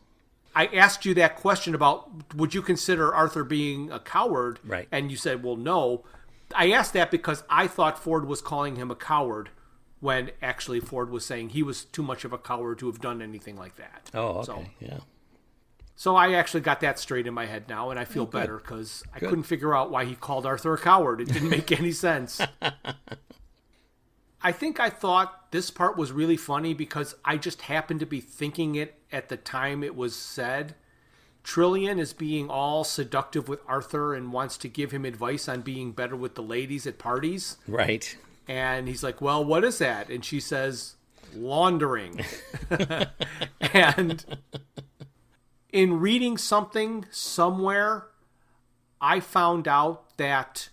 Speaker 5: I asked you that question about, would you consider Arthur being a coward?
Speaker 2: Right.
Speaker 5: And you said, well, no. I asked that because I thought Ford was calling him a coward when actually Ford was saying he was too much of a coward to have done anything like that.
Speaker 2: Oh, okay, yeah.
Speaker 5: So I actually got that straight in my head now, and I feel better because I couldn't figure out why he called Arthur a coward. It didn't make any sense. I think I thought this part was really funny because I just happened to be thinking it at the time it was said. Trillian is being all seductive with Arthur and wants to give him advice on being better with the ladies at parties.
Speaker 2: Right.
Speaker 5: And he's like, well, what is that? And she says, laundering. And in reading something somewhere, I found out that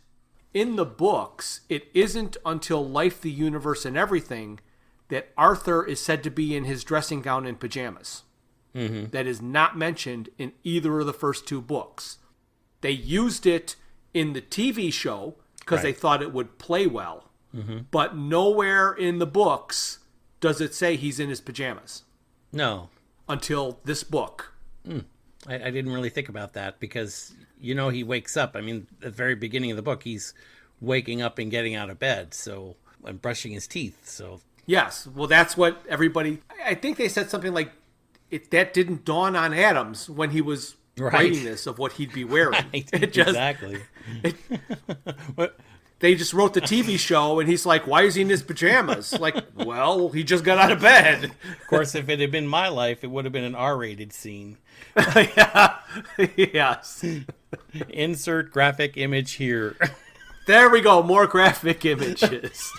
Speaker 5: in the books, it isn't until Life, the Universe, and Everything that Arthur is said to be in his dressing gown and pajamas. Mm-hmm. That is not mentioned in either of the first two books. They used it in the TV show because they thought it would play well. Mm-hmm. But nowhere in the books does it say he's in his pajamas.
Speaker 2: No.
Speaker 5: Until this book.
Speaker 2: I didn't really think about that because, he wakes up. I mean, at the very beginning of the book, he's waking up and getting out of bed, and brushing his teeth. So
Speaker 5: yes, well, that's what everybody. I think they said something like that didn't dawn on Adams when he was writing this of what he'd be wearing.
Speaker 2: Right.
Speaker 5: Exactly. They just wrote the TV show, and he's like, why is he in his pajamas? Like, well, he just got out of bed.
Speaker 2: Of course, if it had been my life, it would have been an R-rated scene.
Speaker 5: Yeah. Yes.
Speaker 2: Insert graphic image here.
Speaker 5: There we go. More graphic images.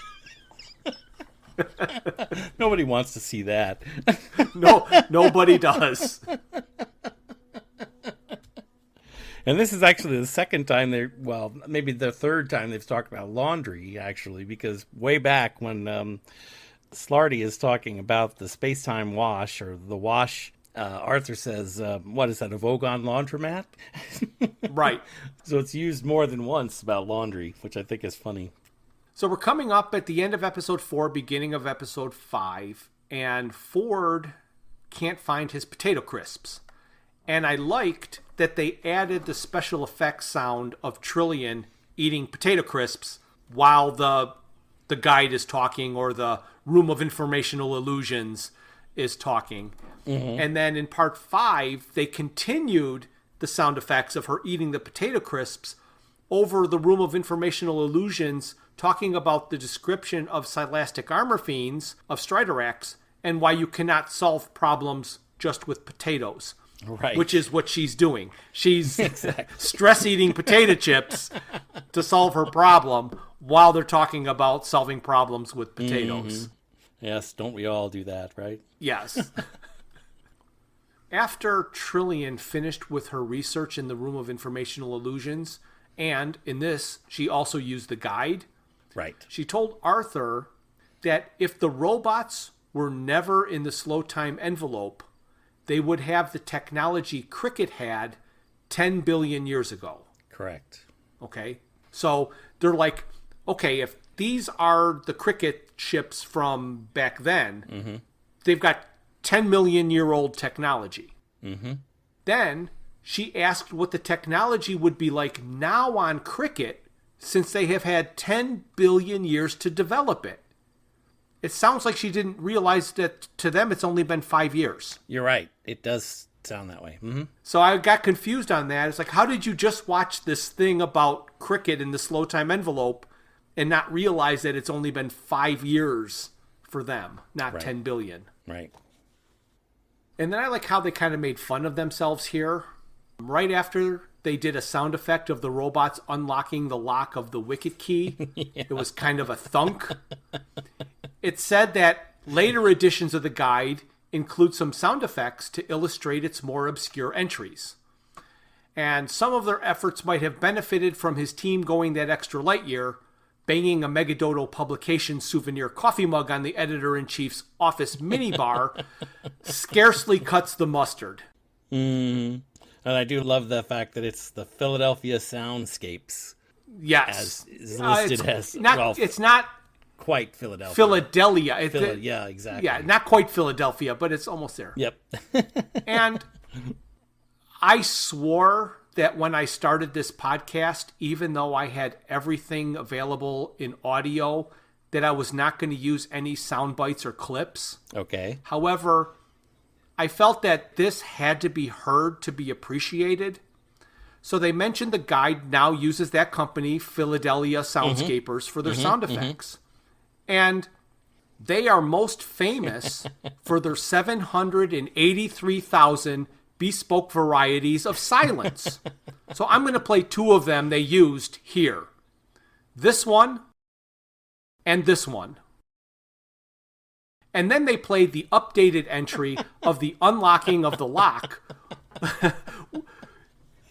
Speaker 2: Nobody wants to see that.
Speaker 5: No, nobody does.
Speaker 2: And this is actually the second time maybe the third time they've talked about laundry, actually, because way back when Slarty is talking about the space-time wash, or the wash, Arthur says, what is that, a Vogon laundromat?
Speaker 5: Right.
Speaker 2: So it's used more than once about laundry, which I think is funny.
Speaker 5: So we're coming up at the end of episode 4, beginning of episode 5, and Ford can't find his potato crisps. And I liked that they added the special effects sound of Trillian eating potato crisps while the guide is talking, or the room of informational illusions is talking. Mm-hmm. And then in part 5, they continued the sound effects of her eating the potato crisps over the room of informational illusions, talking about the description of Silastic armor fiends of Striderax and why you cannot solve problems just with potatoes.
Speaker 2: Right.
Speaker 5: Which is what she's doing. She's stress-eating potato chips to solve her problem while they're talking about solving problems with potatoes.
Speaker 2: Mm-hmm. Yes, don't we all do that, right?
Speaker 5: Yes. After Trillian finished with her research in the Room of Informational Illusions, and in this, she also used the guide.
Speaker 2: Right.
Speaker 5: She told Arthur that if the robots were never in the slow time envelope, they would have the technology Cricket had 10 billion years ago.
Speaker 2: Correct.
Speaker 5: Okay? So they're like, okay, if these are the Cricket ships from back then, they've got 10 million year old technology.
Speaker 2: Mm-hmm.
Speaker 5: Then she asked what the technology would be like now on cricket, since they have had 10 billion years to develop it. It sounds like she didn't realize that to them it's only been 5 years.
Speaker 2: You're right. It does sound that way. Mm-hmm.
Speaker 5: So I got confused on that. It's like, how did you just watch this thing about cricket in the slow time envelope and not realize that it's only been 5 years for them, not
Speaker 2: Right.
Speaker 5: 10 billion?
Speaker 2: Right.
Speaker 5: And then I like how they kind of made fun of themselves here. Right after they did a sound effect of the robots unlocking the lock of the wicket key, It was kind of a thunk. It said that later editions of the guide include some sound effects to illustrate its more obscure entries. And some of their efforts might have benefited from his team going that extra light year, banging a Megadodo publication souvenir coffee mug on the editor-in-chief's office minibar scarcely cuts the mustard.
Speaker 2: Mm. And I do love the fact that it's the Philadelphia Soundscapes.
Speaker 5: Yes.
Speaker 2: As is listed as,
Speaker 5: it's not
Speaker 2: quite Philadelphia.
Speaker 5: Philadelphia.
Speaker 2: Yeah, exactly.
Speaker 5: Yeah, not quite Philadelphia, but it's almost there.
Speaker 2: Yep.
Speaker 5: And I swore that when I started this podcast, even though I had everything available in audio, that I was not going to use any sound bites or clips.
Speaker 2: Okay.
Speaker 5: However, I felt that this had to be heard to be appreciated. So they mentioned the guide now uses that company, Philadelphia Soundscapers, for their sound effects. And they are most famous for their 783,000 bespoke varieties of silence. So I'm going to play two of them they used here. This one and this one. And then they played the updated entry of the unlocking of the lock that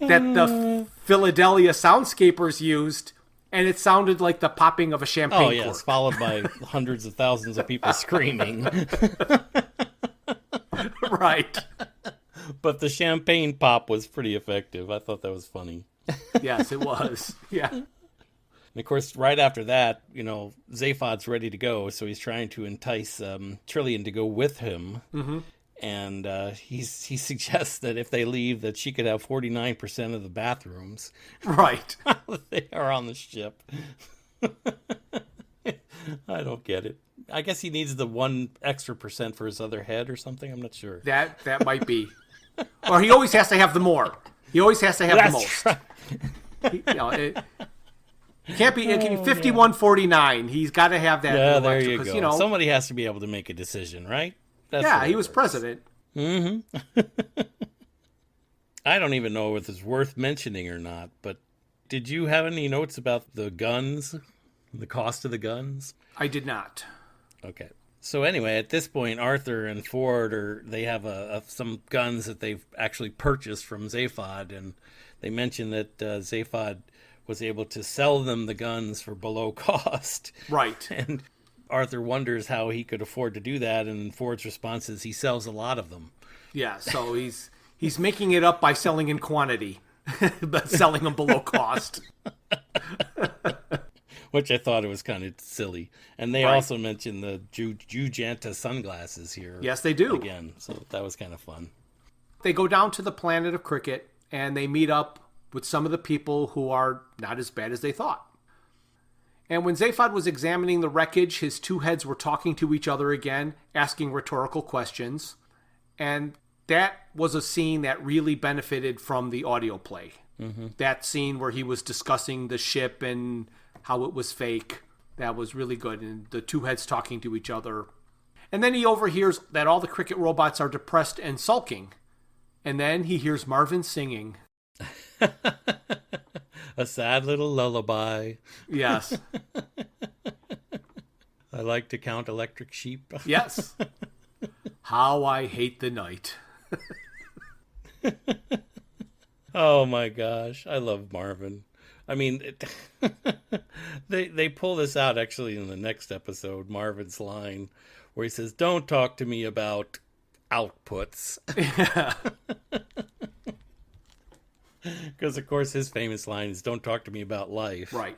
Speaker 5: the Philadelphia Soundscapers used, and it sounded like the popping of a champagne cork.
Speaker 2: Oh, yes, followed by hundreds of thousands of people screaming.
Speaker 5: Right.
Speaker 2: But the champagne pop was pretty effective. I thought that was funny.
Speaker 5: Yes, it was. Yeah.
Speaker 2: And of course, right after that, Zaphod's ready to go, so he's trying to entice Trillian to go with him. Mm-hmm. And he suggests that if they leave, that she could have 49% of the bathrooms.
Speaker 5: Right.
Speaker 2: They are on the ship. I don't get it. I guess he needs the 1 extra % for his other head or something. I'm not sure.
Speaker 5: That might be. Or he always has to have the more. He always has to have the most.
Speaker 2: Right.
Speaker 5: It can't be 51-49. He's got to have that.
Speaker 2: Yeah, there you go.
Speaker 5: You know,
Speaker 2: somebody has to be able to make a decision, right? That's
Speaker 5: yeah, he was president.
Speaker 2: Mm-hmm. I don't even know if it's worth mentioning or not, but did you have any notes about the guns? The cost of the guns?
Speaker 5: I did not.
Speaker 2: Okay. So anyway, at this point, Arthur and Ford they have some guns that they've actually purchased from Zaphod, and they mention that Zaphod was able to sell them the guns for below cost.
Speaker 5: Right.
Speaker 2: And Arthur wonders how he could afford to do that, and Ford's response is he sells a lot of them.
Speaker 5: Yeah, so he's making it up by selling in quantity, but selling them below cost.
Speaker 2: Which I thought it was kind of silly. And they also mentioned the Jujanta sunglasses here.
Speaker 5: Yes, they do.
Speaker 2: Again, so that was kind of fun.
Speaker 5: They go down to the planet of Cricket, and they meet up with some of the people who are not as bad as they thought. And when Zaphod was examining the wreckage, his two heads were talking to each other again, asking rhetorical questions. And that was a scene that really benefited from the audio play. Mm-hmm. That scene where he was discussing the ship and how it was fake. That was really good. And the two heads talking to each other. And then he overhears that all the cricket robots are depressed and sulking. And then he hears Marvin singing.
Speaker 2: A sad little lullaby.
Speaker 5: Yes.
Speaker 2: I like to count electric sheep.
Speaker 5: Yes. How I hate the night.
Speaker 2: Oh my gosh. I love Marvin. I mean, they pull this out actually in the next episode, Marvin's line, where he says, "Don't talk to me about outputs."
Speaker 5: Yeah.
Speaker 2: Because, of course, his famous line is, "Don't talk to me about life."
Speaker 5: Right.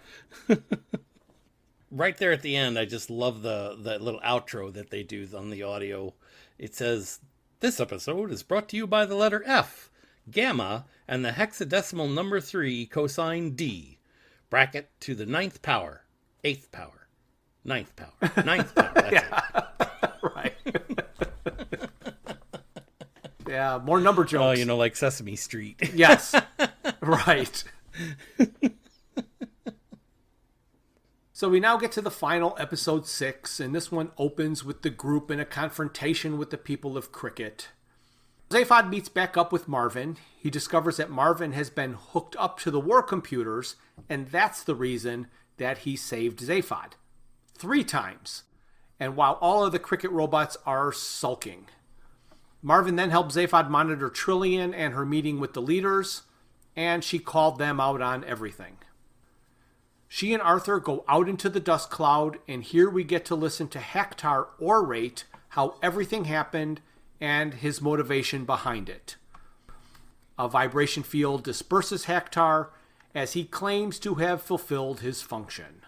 Speaker 2: right there at the end, I just love the little outro that they do on the audio. It says, "This episode is brought to you by the letter F, gamma, and the hexadecimal number 3 cosine D, bracket to the 9th power, 8th power, 9th power, 9th power." That's it.
Speaker 5: Right. Yeah, more number jokes.
Speaker 2: Oh, like Sesame Street.
Speaker 5: Yes. Right. So we now get to the final episode 6, and this one opens with the group in a confrontation with the people of Cricket. Zaphod meets back up with Marvin. He discovers that Marvin has been hooked up to the war computers, and that's the reason that he saved Zaphod 3 times. And while all of the Cricket robots are sulking. Marvin then helped Zaphod monitor Trillian and her meeting with the leaders, and she called them out on everything. She and Arthur go out into the dust cloud, and here we get to listen to Hektar orate how everything happened and his motivation behind it. A vibration field disperses Hektar as he claims to have fulfilled his function.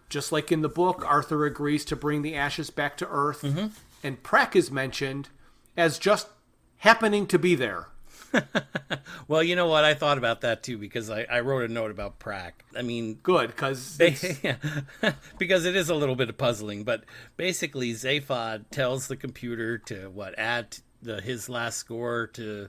Speaker 5: Just like in the book, Arthur agrees to bring the ashes back to Earth, and Prak is mentioned as just happening to be there.
Speaker 2: Well, you know what? I thought about that too, because I wrote a note about Prak. I mean,
Speaker 5: good, because
Speaker 2: because it is a little bit puzzling. But basically, Zaphod tells the computer to add his last score to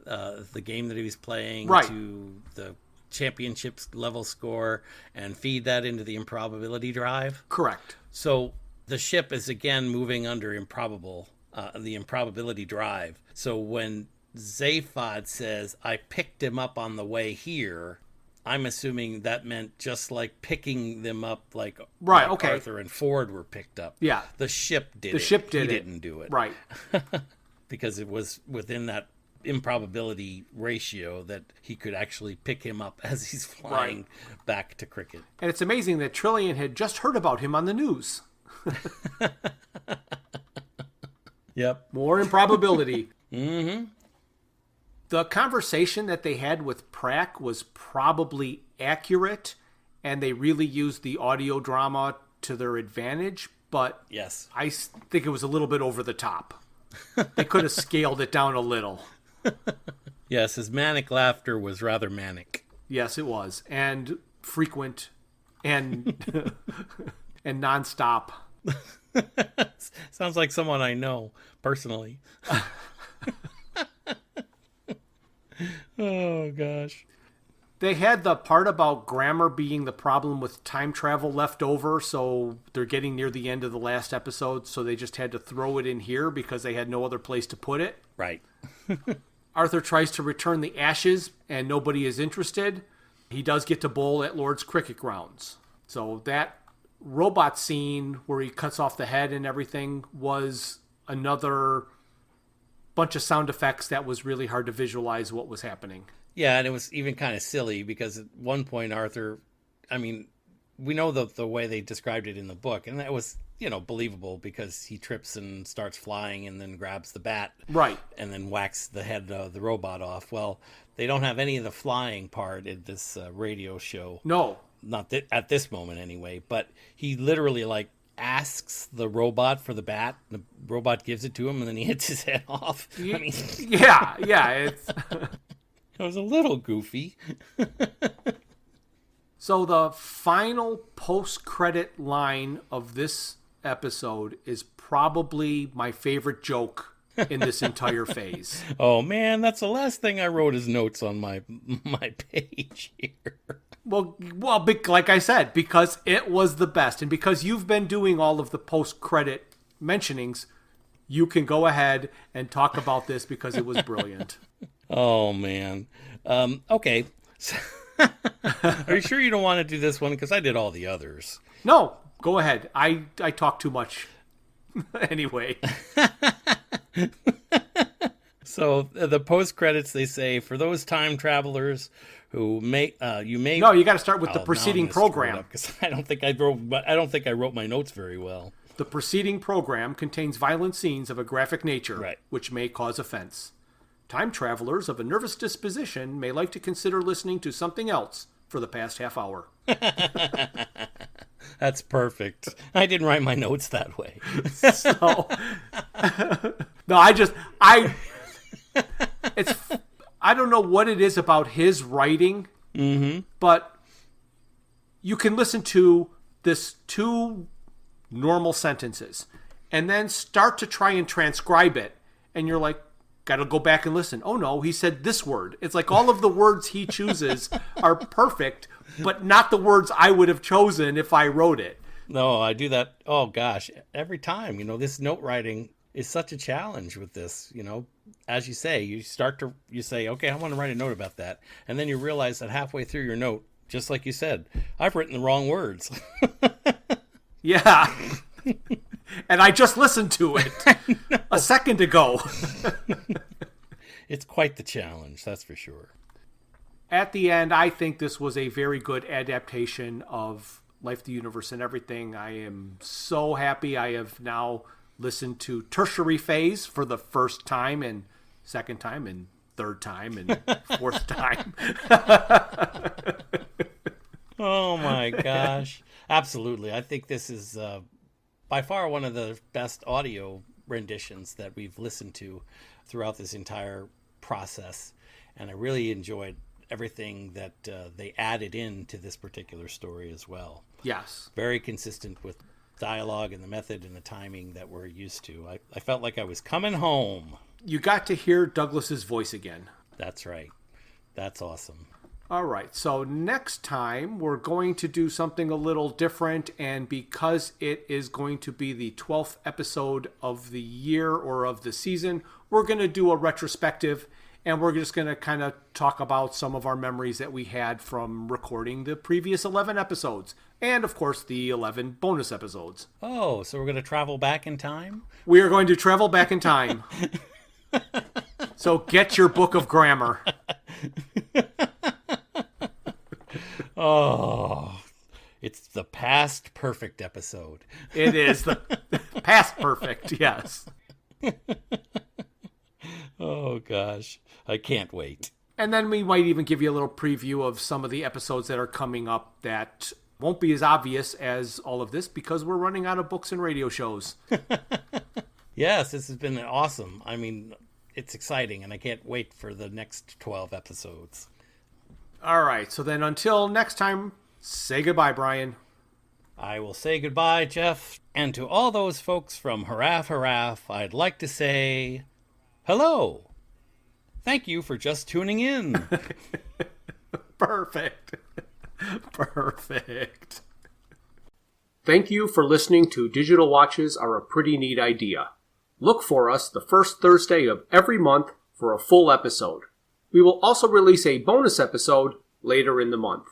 Speaker 2: the game that he was playing,
Speaker 5: right,
Speaker 2: to the championships level score, and feed that into the improbability drive.
Speaker 5: Correct.
Speaker 2: So the ship is again moving under the improbability drive. So when Zaphod says, "I picked him up on the way here," I'm assuming that meant just like picking them up like Arthur and Ford were picked up.
Speaker 5: Yeah.
Speaker 2: The ship did it.
Speaker 5: The ship did
Speaker 2: he
Speaker 5: it.
Speaker 2: didn't do it.
Speaker 5: Right.
Speaker 2: Because it was within that improbability ratio that he could actually pick him up as he's flying back to Cricket.
Speaker 5: And it's amazing that Trillian had just heard about him on the news.
Speaker 2: Yep.
Speaker 5: More improbability. Mm-hmm. The conversation that they had with Prak was probably accurate, and they really used the audio drama to their advantage, but
Speaker 2: yes,
Speaker 5: I think it was a little bit over the top. They could have scaled it down a little.
Speaker 2: Yes, his manic laughter was rather manic.
Speaker 5: Yes, it was, and frequent, and and nonstop.
Speaker 2: Sounds like someone I know personally. Oh, gosh.
Speaker 5: They had the part about grammar being the problem with time travel left over, so they're getting near the end of the last episode, so they just had to throw it in here because they had no other place to put it.
Speaker 2: Right.
Speaker 5: Arthur tries to return the ashes, and nobody is interested. He does get to bowl at Lord's Cricket Grounds. So that robot scene where he cuts off the head and everything was another bunch of sound effects that was really hard to visualize what was happening.
Speaker 2: Yeah, and it was even kind of silly because at one point Arthur, I mean, we know the way they described it in the book, and that was, believable because he trips and starts flying and then grabs the bat.
Speaker 5: Right.
Speaker 2: And then whacks the head of the robot off. Well, they don't have any of the flying part in this radio show.
Speaker 5: No.
Speaker 2: Not at this moment anyway, but he literally asks the robot for the bat. The robot gives it to him, and then he hits his head off. I mean,
Speaker 5: yeah, it's
Speaker 2: it was a little goofy.
Speaker 5: So the final post-credit line of this episode is probably my favorite joke in this entire phase.
Speaker 2: Oh man, that's the last thing I wrote as notes on my page here.
Speaker 5: Well, like I said, because it was the best, and because you've been doing all of the post-credit mentionings, you can go ahead and talk about this because it was brilliant.
Speaker 2: Oh, man. Okay. Are you sure you don't want to do this one? Because I did all the others.
Speaker 5: No, go ahead. I talk too much. Anyway.
Speaker 2: So the post-credits, they say, for those time travelers who may
Speaker 5: No, you got to start with the preceding program
Speaker 2: because I don't think I wrote my notes very well.
Speaker 5: The preceding program contains violent scenes of a graphic nature, which may cause offense. Time travelers of a nervous disposition may like to consider listening to something else for the past half hour.
Speaker 2: That's perfect. I didn't write my notes that way.
Speaker 5: So, no, I don't know what it is about his writing, but you can listen to this 2 normal sentences and then start to try and transcribe it. And you're like, got to go back and listen. Oh no, he said this word. It's like all of the words he chooses are perfect, but not the words I would have chosen if I wrote it.
Speaker 2: No, I do that. Oh gosh, every time, this note writing is such a challenge with this, as you say, you say, okay, I want to write a note about that. And then you realize that halfway through your note, just like you said, I've written the wrong words.
Speaker 5: Yeah. And I just listened to it a second ago.
Speaker 2: It's quite the challenge, that's for sure.
Speaker 5: At the end, I think this was a very good adaptation of Life, the Universe, and Everything. I am so happy I have now listened to Tertiary Phase for the first time and second time and third time and fourth time.
Speaker 2: Oh my gosh. Absolutely. I think this is by far one of the best audio renditions that we've listened to throughout this entire process. And I really enjoyed everything that they added into this particular story as well.
Speaker 5: Yes.
Speaker 2: Very consistent with dialogue and the method and the timing that we're used to. I felt like I was coming home.
Speaker 5: You got to hear Douglas's voice again.
Speaker 2: That's right. That's awesome.
Speaker 5: All right, so next time we're going to do something a little different, and because it is going to be the 12th episode of the year or of the season, we're going to do a retrospective, and we're just going to kind of talk about some of our memories that we had from recording the previous 11 episodes, and of course the 11 bonus episodes.
Speaker 2: Oh, so we're going to travel back in time?
Speaker 5: We are going to travel back in time. So get your book of grammar.
Speaker 2: Oh, it's the past perfect episode.
Speaker 5: It is the past perfect, yes.
Speaker 2: Oh, gosh. I can't wait.
Speaker 5: And then we might even give you a little preview of some of the episodes that are coming up that won't be as obvious as all of this because we're running out of books and radio shows.
Speaker 2: Yes, this has been awesome. I mean, it's exciting, and I can't wait for the next 12 episodes.
Speaker 5: All right, so then until next time, say goodbye, Bryan.
Speaker 2: I will say goodbye, Jeff. And to all those folks from Haraff, I'd like to say hello. Thank you for just tuning in.
Speaker 5: Perfect. Perfect. Thank you for listening to Digital Watches Are a Pretty Neat Idea. Look for us the first Thursday of every month for a full episode. We will also release a bonus episode later in the month.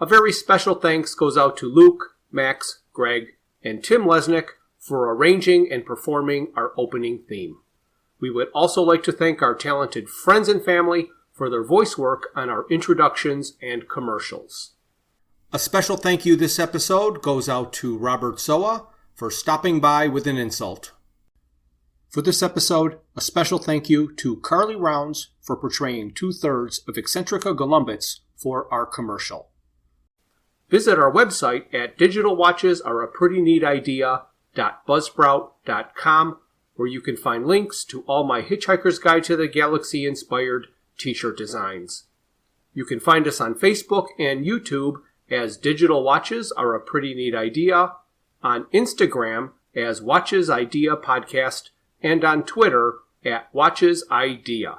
Speaker 5: A very special thanks goes out to Luke, Max, Greg, and Tim Lesnick for arranging and performing our opening theme. We would also like to thank our talented friends and family for their voice work on our introductions and commercials. A special thank you this episode goes out to Robert Soa for stopping by with an insult. For this episode, a special thank you to Carly Rounds for portraying 2/3 of Eccentrica Golumbits for our commercial. Visit our website at digitalwatchesareapretyneatidea.buzzsprout.com, where you can find links to all my Hitchhiker's Guide to the Galaxy inspired t-shirt designs. You can find us on Facebook and YouTube as Digital Watches Are a Pretty Neat Idea, on Instagram as Watches Idea Podcast, and on Twitter at Watches Idea.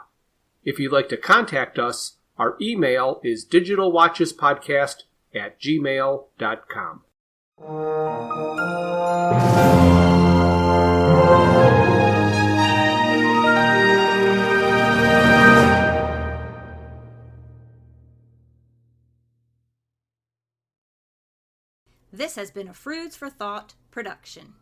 Speaker 5: If you'd like to contact us, our email is digitalwatchespodcast@gmail.com.
Speaker 6: This has been a Froods for Thought production.